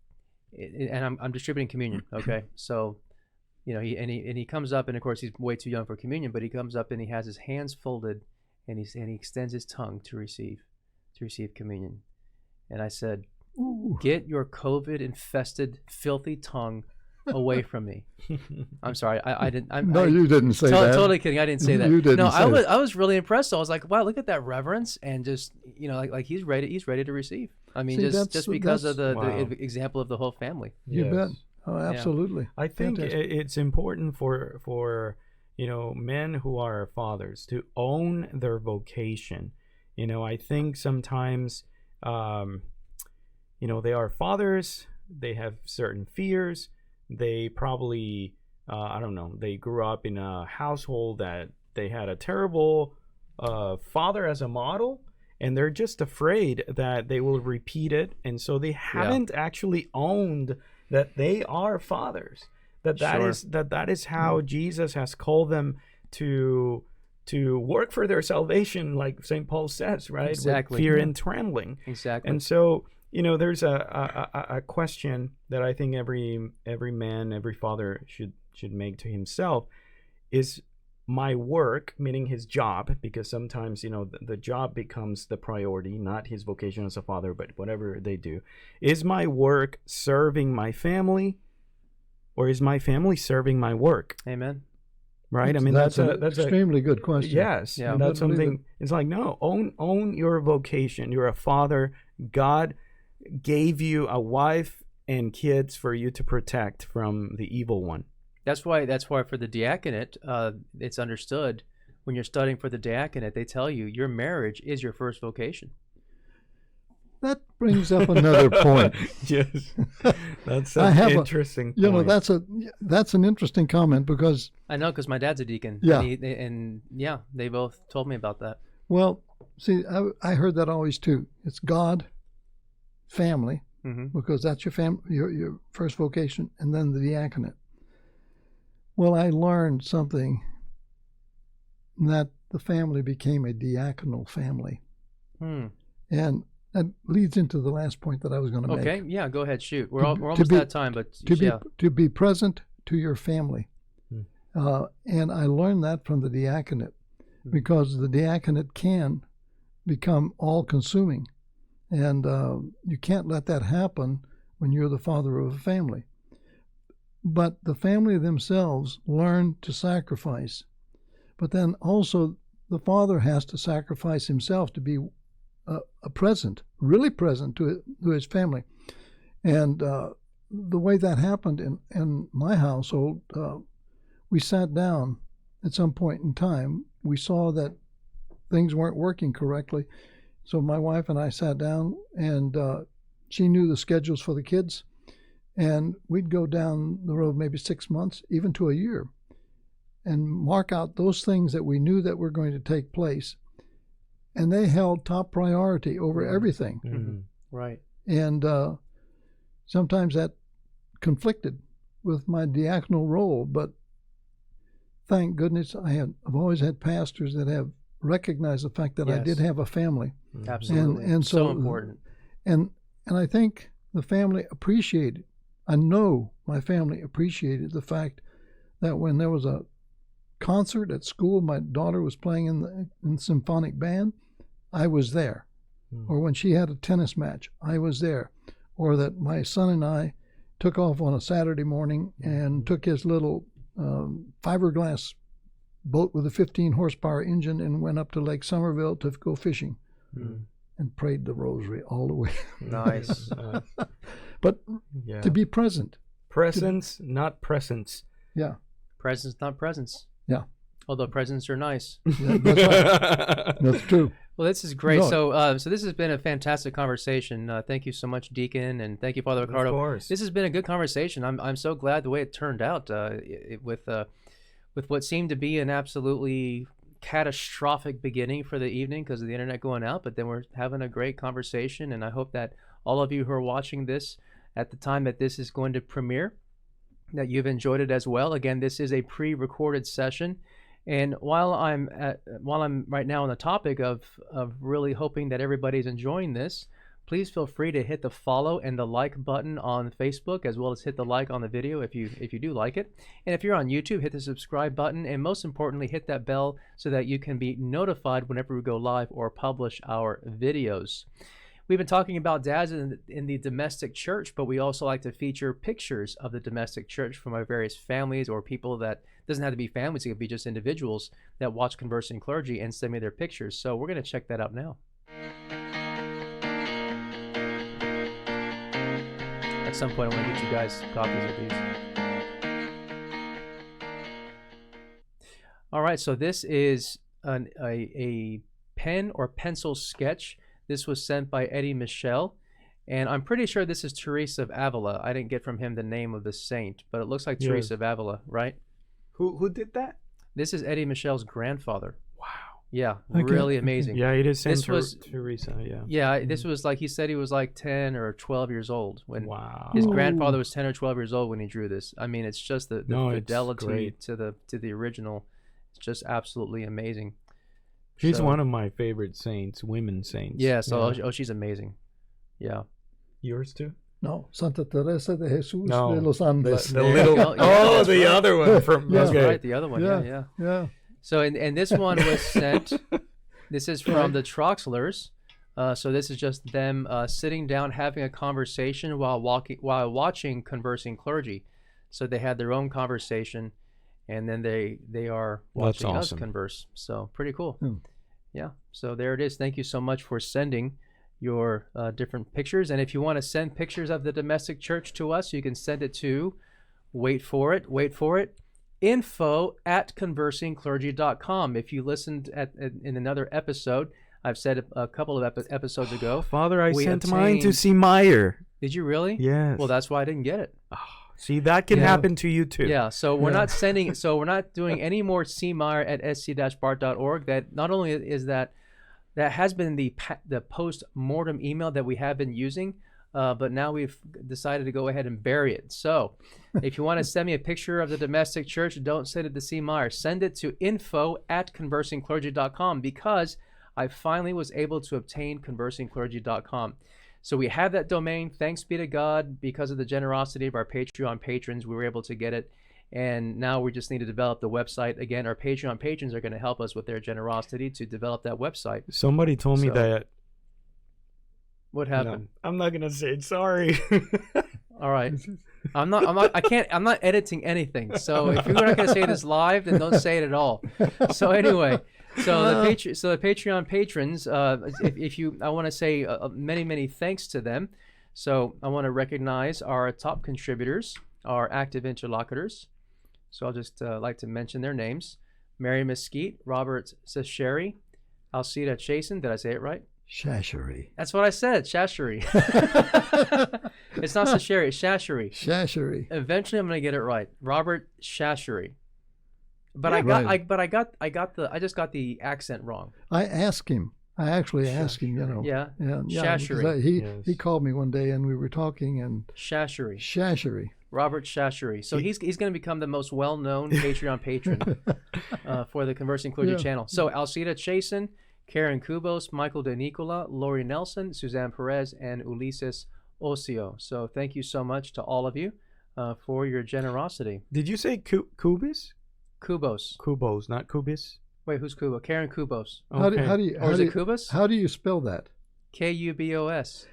and I'm distributing communion. Okay, so, he comes up, and of course he's way too young for communion, but he comes up and he has his hands folded, and he extends his tongue to receive communion, and I said, Ooh. "Get your COVID-infested, filthy tongue away from me." I'm sorry, I didn't. You didn't say that. Totally kidding. I didn't say that. You didn't No, say I was really impressed. I was like, wow, look at that reverence, and just like he's ready to receive. I mean, See, just because of the Wow. example of the whole family. You Yes. bet. Oh, absolutely. I think Fantastic. it's important for men who are fathers to own their vocation. I think sometimes they are fathers, they have certain fears, they probably I don't know, they grew up in a household that they had a terrible father as a model, and they're just afraid that they will repeat it, and so they haven't actually owned that they are fathers, that is how Jesus has called them to work for their salvation, like St. Paul says, right? Exactly. With fear and trembling. Exactly. And so there's a question that I think every man, every father should make to himself: is my work, meaning his job, because sometimes the job becomes the priority, not his vocation as a father, but whatever they do, is my work serving my family, or is my family serving my work? Amen. right? I mean, that's an a extremely good question. yes. Yeah. And that's I believe something. It's like, no, own your vocation. You're a father. God gave you a wife and kids for you to protect from the evil one. That's why for the diaconate, it's understood when you're studying for the diaconate, they tell you your marriage is your first vocation. That brings up another point. Yes, that's I an have interesting point. You know, that's an interesting comment because, I know because my dad's a deacon. Yeah. And yeah, they both told me about that. well, see, I heard that always too. It's God, family, Mm-hmm. because that's your first vocation, and then the diaconate. Well, I learned something that the family became a diaconal family, Hmm. and that leads into the last point that I was going to make. Okay, yeah, go ahead, shoot. We're To- almost to be- out of time, but To yeah. be present to your family, and I learned that from the diaconate, because the diaconate can become all-consuming, and you can't let that happen when you're the father of a family. But the family themselves learn to sacrifice. But then also the father has to sacrifice himself to be really present to his family. And the way that happened in my household, we sat down at some point in time. We saw that things weren't working correctly. So my wife and I sat down, and she knew the schedules for the kids. And we'd go down the road maybe 6 months, even to a year, and mark out those things that we knew that were going to take place. And they held top priority over everything. Mm-hmm. Right. And sometimes that conflicted with my diaconal role, but thank goodness I've always had pastors that have recognized the fact that I Yes. did have a family. Absolutely. And so so important. And I think the family appreciated, I know my family appreciated the fact that when there was a concert at school, my daughter was playing in the symphonic band, I was there. Or when she had a tennis match, I was there. Or that my son and I took off on a Saturday morning and took his little fiberglass boat with a 15 horsepower engine and went up to Lake Somerville to go fishing and prayed the rosary all the way. Nice. But Yeah. to be present. Presence, not presence. Yeah. Presence, not presence. Yeah. Although presents are nice. Yeah, that's right. That's true. Well, this is great. No. So this has been a fantastic conversation. Thank you so much, Deacon, and thank you, Father Ricardo. Of course. This has been a good conversation. I'm so glad the way it turned out with what seemed to be an absolutely catastrophic beginning for the evening because of the internet going out, but then we're having a great conversation, and I hope that all of you who are watching this at the time that this is going to premiere, that you've enjoyed it as well. Again, this is a pre-recorded session. And while I'm right now on the topic of really hoping that everybody's enjoying this, please feel free to hit the follow and the like button on Facebook, as well as hit the like on the video if you do like it. And if you're on YouTube, hit the subscribe button, and most importantly, hit that bell so that you can be notified whenever we go live or publish our videos. We've been talking about dads in the domestic church, but we also like to feature pictures of the domestic church from our various families or people that doesn't have to be families, it could be just individuals that watch Conversing Clergy and send me their pictures. So we're going to check that out now. At some point, I want to get you guys copies of these. All right, so this is a pen or pencil sketch. This was sent by Eddie Michel, and I'm pretty sure this is Teresa of Avila. I didn't get from him the name of the saint, but it looks like Teresa of Avila, right? Who did that? This is Eddie Michel's grandfather. Wow. Yeah, Okay, really okay. amazing. Yeah, it is Saint This was- Teresa. Yeah. Yeah, this was like, he said he was like 10 or 12 years old when Wow. his grandfather was 10 or 12 years old when he drew this. I mean, it's just the No, it's fidelity great. to the original. It's just absolutely amazing. She's So- one of my favorite saints, women saints. Yeah, so she's amazing. Yeah. Yours too? No, Santa Teresa de Jesus No, de los Andes. The little. go. Yeah, oh, that's the right. other one from. Yeah. That's okay. right, the other one. Yeah, yeah. Yeah. So, and this one was sent. This is from the Troxlers. So this is just them sitting down having a conversation while watching Conversing Clergy. So they had their own conversation, and then they are That's watching us awesome. converse. So pretty cool. Hmm. Yeah. So there it is. Thank you so much for sending your different pictures. And if you want to send pictures of the domestic church to us, you can send it to, wait for it, info@conversingclergy.com. If you listened in another episode, I've said a couple of episodes ago. Father, I we sent mine to obtained- cmeyer. Did you really? Yes. Well, that's why I didn't get it. See, that can Yeah. happen to you too. Yeah, so we're Yeah. not sending. So we're not doing any more cmeyer@sc-bart.org. That not only is that has been the post-mortem email that we have been using, but now we've decided to go ahead and bury it. So if you want to send me a picture of the domestic church, don't send it to cmeyer. Send it to info@conversingclergy.com, because I finally was able to obtain conversingclergy.com. So we have that domain. Thanks be to God, because of the generosity of our Patreon patrons, we were able to get it. And now we just need to develop the website. Again, our Patreon patrons are going to help us with their generosity to develop that website. Somebody told me So, that. What happened? No, I'm not gonna say it. Sorry. All right. I'm not editing anything. So if you're not going to say this live, then don't say it at all. So anyway, so the Patreon patrons, I want to say many thanks to them. So I want to recognize our top contributors, our active interlocutors. So I'll just like to mention their names: Mary Mesquite, Robert Sesheri, Alcida Chasen. Did I say it right? Shashery. That's what I said, Shashery. It's not Sesheri, it's Shashery. Shashery. Eventually, I'm gonna get it right. Robert Shashery. But Yeah, I just got the accent wrong. I asked him. I actually asked him, you know. Yeah. Yeah. Shashery. He Yes. called me one day and we were talking, and Shashery. Shashery. Robert Shashery. So he's going to become the most well-known Patreon patron for the Conversing Clergy Yeah. channel. So Alcida Chasen, Karen Kubos, Michael De Nicola, Lori Nelson, Suzanne Perez, and Ulises Ocio. So thank you so much to all of you for your generosity. Did you say Kubis? Kubos. Kubos, not Kubis. Wait, who's Kubo? Karen Kubos. How do you Or is it Kubos? how do you spell that? Kubos.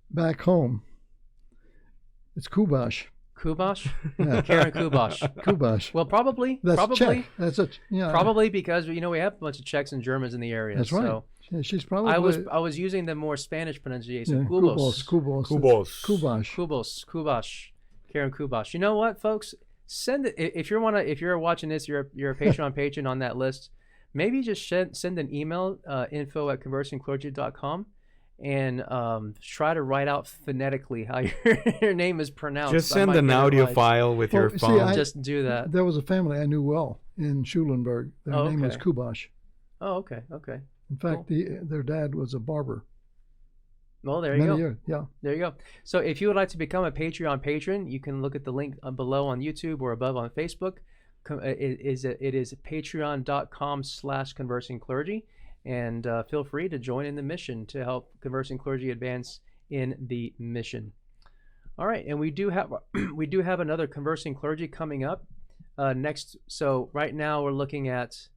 Back home, it's Kubash. Kubosh? Yeah. Karen Kubosh. Kubash. Well, probably. That's probably. Czech. That's a yeah. Probably because we have a bunch of Czechs and Germans in the area. That's right. So Yeah, she's probably. I was using the more Spanish pronunciation. yeah, Kubos. Kubos. Kubos. Kubash. Kubos. Kubosh. Karen Kubosh. You know what, folks? Send it if you're watching this. You're a Patreon patron on that list. Maybe just send an email, info@conversingclergy.com, and try to write out phonetically how your name is pronounced. Just I send might an get it audio right. file with Well, your see, phone. Just do that. There was a family I knew well in Schulenburg. Their Oh, name was okay. Kubash. Oh, okay. Okay. In fact, their dad was a barber. Well, there you Many go. years. Yeah. There you go. So if you would like to become a Patreon patron, you can look at the link below on YouTube or above on Facebook. It is patreon.com/conversingclergy, and feel free to join in the mission to help Conversing Clergy advance in the mission. All right, and we do have another Conversing Clergy coming up next. So right now we're looking at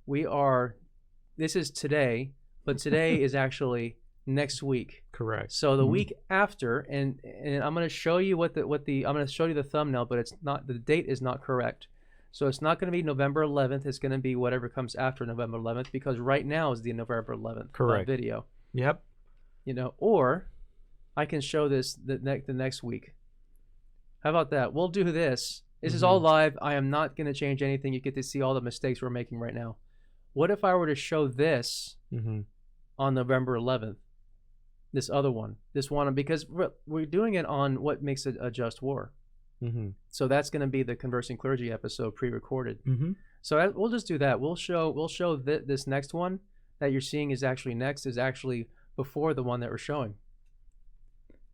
this is today, but today is actually next week. Correct. So the week after, and I'm going to show you I'm going to show you the thumbnail, but the date is not correct. So it's not going to be November 11th. It's going to be whatever comes after November 11th, because right now is the November 11th Correct. video. Yep. Or I can show this the next week. How about that? We'll do this. This is all live. I am not going to change anything. You get to see all the mistakes we're making right now. What if I were to show this on November 11th? This other one, because we're doing it on what makes a just war. So that's going to be the Conversing Clergy episode pre-recorded. So we'll just do that. We'll show this next one that you're seeing is actually before the one that we're showing.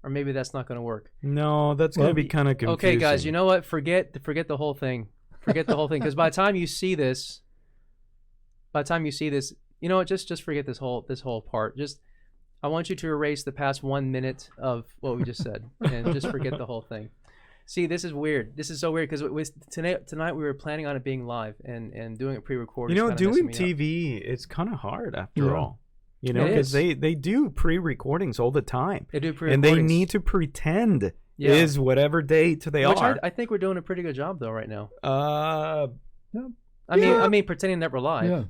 Or maybe that's not going to work. No, that's going to be kind of confusing. Okay, guys, you know what? Forget the whole thing. Forget the whole thing, because by the time you see this, you know what? Just forget this whole part. I want you to erase the past 1 minute of what we just said, and just forget the whole thing. See, this is weird. This is so weird, because tonight we were planning on it being live and doing it pre-recorded. doing TV, it's kind of hard after all. You know, It because is. they do pre-recordings all the time. They do And pre-recordings. they need to pretend Yeah. is whatever date they Which are. I think we're doing a pretty good job though right now. Yeah. I mean, pretending that we're live. Yeah.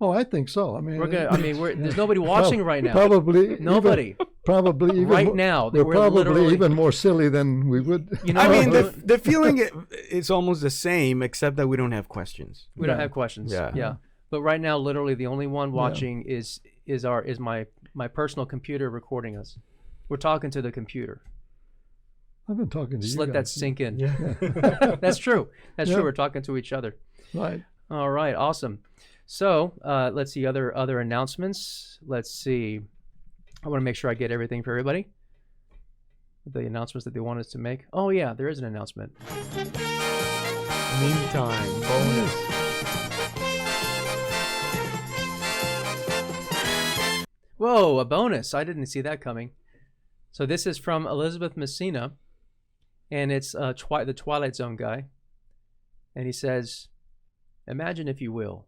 Oh, I think so. I mean, We're good. I mean, there's nobody watching right now. Probably Nobody. Probably even Right more- now, We're we're probably literally- even more silly than we would. You know, I mean, what? the feeling is almost the same, except that we don't have questions. We don't Yeah. have questions. Yeah. Yeah. But right now, literally, the only one watching is my personal computer recording us. We're talking to the computer. I've been talking to Just you let that guys. sink in. Yeah. That's true. That's Yeah. true. We're talking to each other. Right. All right. Awesome. So let's see other announcements. Let's see. I want to make sure I get everything for everybody. The announcements that they want us to make. Oh yeah, there is an announcement. Meantime, bonus. Whoa, a bonus. I didn't see that coming. So this is from Elizabeth Messina, and it's the Twilight Zone guy. And he says, imagine, if you will,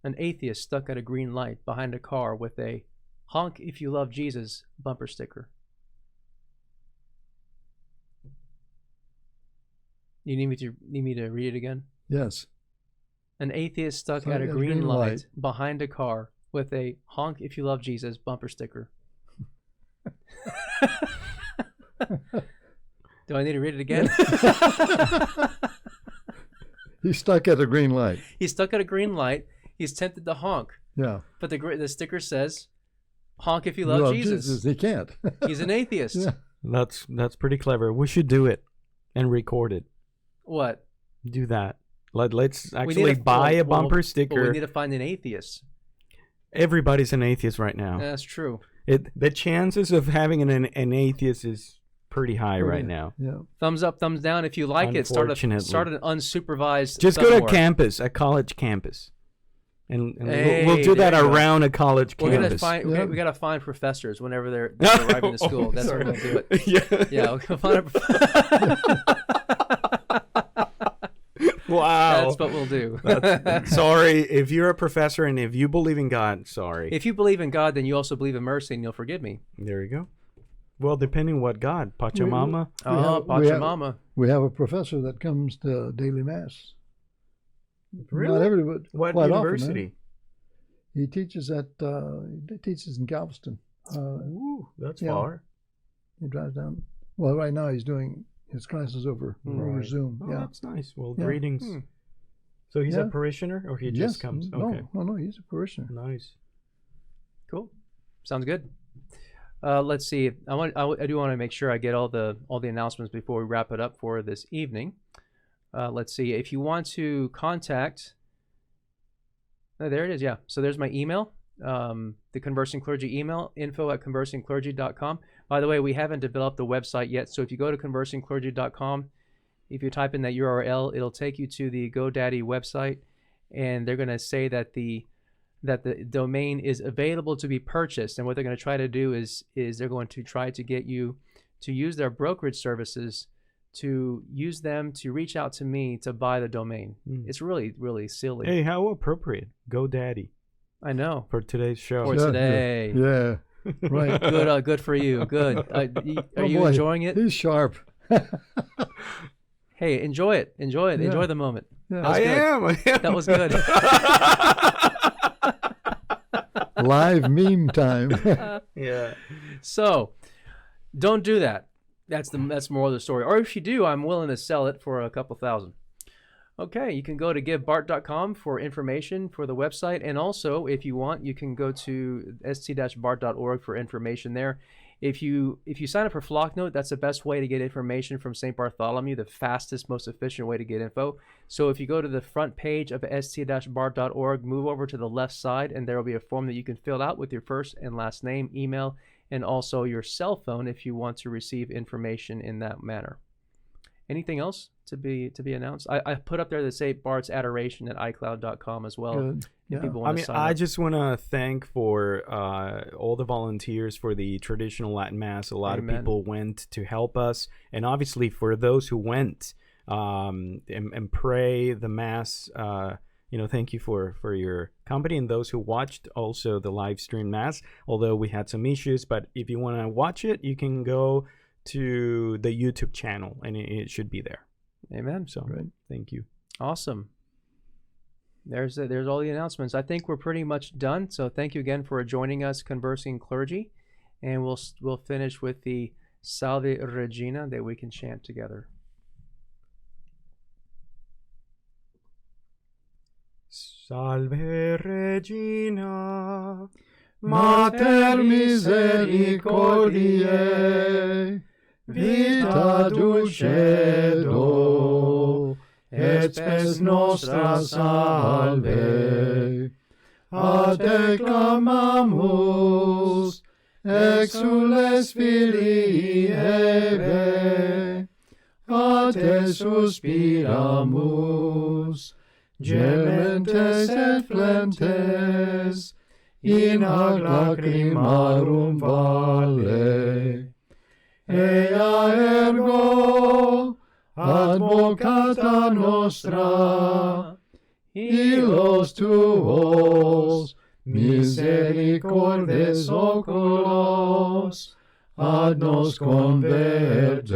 an atheist stuck at a green light behind a car with a "Honk if you love Jesus" bumper sticker. You need me to read it again? Yes. An atheist stuck at a green light behind a car with a "Honk if you love Jesus" bumper sticker. Do I need to read it again? He's stuck at a green light. He's stuck at a green light. He's tempted to honk, Yeah. but the sticker says, "Honk if you love Jesus." He can't. He's an atheist. Yeah. That's pretty clever. We should do it and record it. What? Do that. Let's We actually need to- buy a well, bumper But sticker. we need to find an atheist. Everybody's an atheist right now. That's true. The chances of having an atheist is pretty high right now. Yeah. Thumbs up, thumbs down if you like it. Start Unfortunately. an unsupervised. Just thumb go to war. campus, a college campus, and Hey, we'll do that there you go. around a college We're gonna campus. find. Yeah. We gotta find professors whenever they're arriving to school. That's when we'll do it. Yeah. Yeah, we'll find a. Wow. That's what we'll do. Sorry, if you're a professor and if you believe in God, sorry. If you believe in God, then you also believe in mercy, and you'll forgive me. There you go. Well, depending what God, Pachamama. Oh, we have- Pachamama. We have a professor that comes to daily mass. Really? Not everybody. What quite university? Often, he teaches he teaches in Galveston. Ooh, that's yeah. far. He drives down. Well, right now he's doing his classes over Right. Zoom. Oh, Yeah. that's nice. Well, Yeah. greetings. Hmm. So he's Yeah. a parishioner, or he Yes. just comes? Okay, No. He's a parishioner. nice. Cool. Sounds good. Let's see. I do want to make sure I get all the announcements before we wrap it up for this evening. Let's see. If you want to contact, there it is. Yeah. So there's my email. The Conversing Clergy email, info@conversingclergy.com. By the way, we haven't developed the website yet. So if you go to conversingclergy.com, if you type in that URL, it'll take you to the GoDaddy website, and they're going to say that the domain is available to be purchased. And what they're going to try to do is they're going to try to get you to use their brokerage services, to use them to reach out to me to buy the domain. It's really, really silly. Hey, how appropriate. GoDaddy I know. for today's show. For today. Yeah. Right. Good, good for you. Good. Are Oh, you boy, enjoying it? He's sharp. Hey, enjoy it. Enjoy it. Yeah. Enjoy the moment. Yeah. I am. That was good. Live meme time. Yeah. So, don't do that. That's more of the story. Or if you do, I'm willing to sell it for a couple thousand. Okay, you can go to givebart.com for information for the website, and also, if you want, you can go to st-bart.org for information there. If you sign up for Flocknote, that's the best way to get information from St. Bartholomew, the fastest, most efficient way to get info. So if you go to the front page of st-bart.org, move over to the left side, and there will be a form that you can fill out with your first and last name, email, and also your cell phone if you want to receive information in that manner. Anything else to be announced? I put up there the St. Bart's Adoration at iCloud.com as well. Good. If Yeah. people I want to mean, sign I up. just want to thank for all the volunteers for the traditional Latin Mass. A lot Amen. of people went to help us, and obviously for those who went and pray the Mass, thank you for your company, and those who watched also the live stream mass, although we had some issues. But if you want to watch it, you can go to the YouTube channel, and it should be there. Amen. So thank you. Awesome. There's all the announcements. I think we're pretty much done. So thank you again for joining us, Conversing Clergy, and we'll finish with the Salve Regina that we can chant together. Salve Regina, Mater misericordiae, vita dulcedo, et spes nostra salve. A te clamamus, exules filii Eve, a te suspiramus, gementes et flentes, in hac lacrimarum vale. Ea ergo, advocata nostra, illos tuos, misericordes oculos, ad nos converte.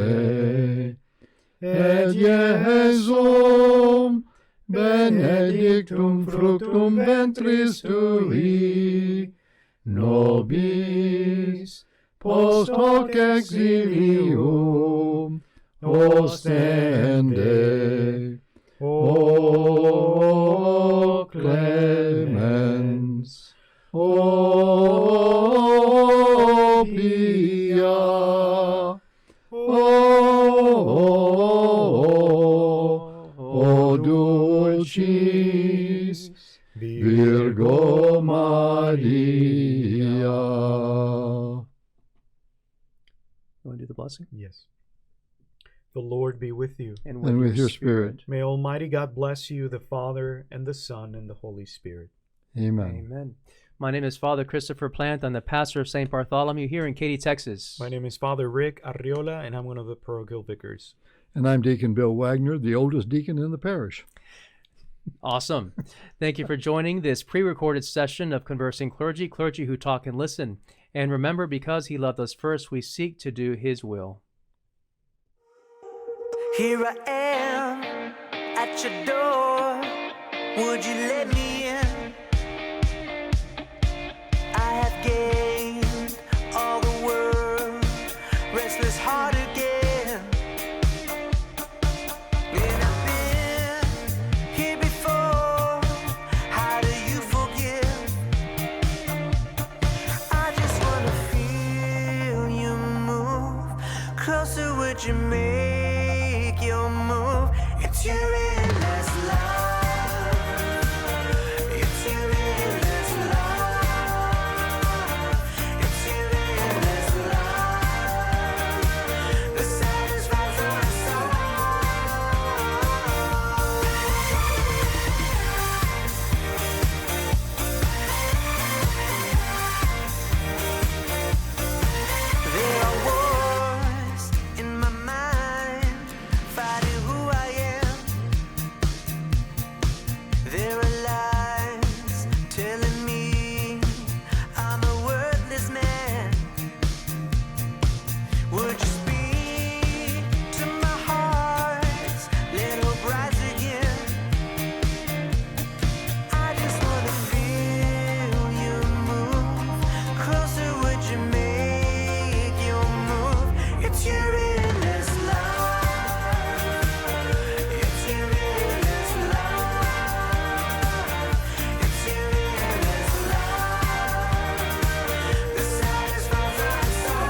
Et Iesum, benedictum fructum ventris tui, nobis, post hoc exilium, ostende. O clemens, O pia, O dulcis Virgo Maria. You want to do the blessing? Yes. The Lord be with you. And with your spirit. May Almighty God bless you, the Father, and the Son, and the Holy Spirit. Amen. Amen. My name is Father Christopher Plant. I'm the pastor of St. Bartholomew here in Katy, Texas. My name is Father Rick Arriola, and I'm one of the parochial vicars. And I'm Deacon Bill Wagner, the oldest deacon in the parish. Awesome. Thank you for joining this pre-recorded session of Conversing Clergy, clergy who talk and listen. And remember, because he loved us first, we seek to do his will. Here I am at your door. Would you let me in? I have gained all the world, restless heart again. And I've been here before. How do you forgive? I just wanna feel you move closer. Would you make your move? It's your endless love. It's your endless love. It's your endless love that satisfies our soul. There are wars in my mind, fighting who I am. There are lies telling me I'm a worthless man. Would you speak to my heart? Let hope rise again. I just wanna feel you move closer. Would you make your move? It's your endless love. It's your endless love. It's your endless love that satisfies our soul.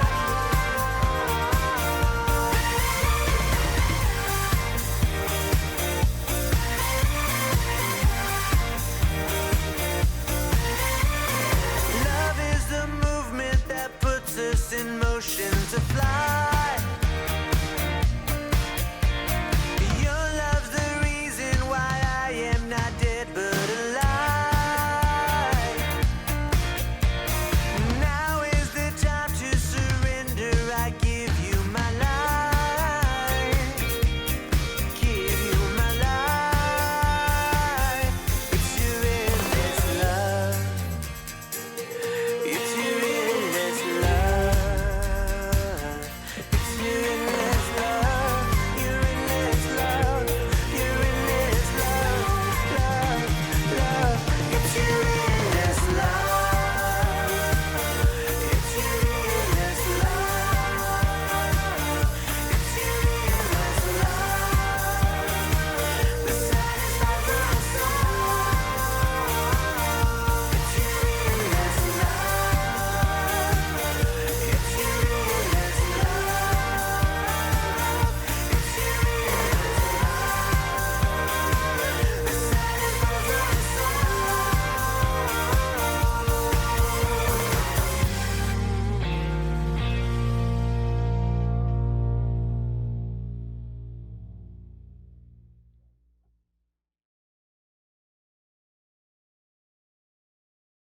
Love is the movement that puts us in motion to fly.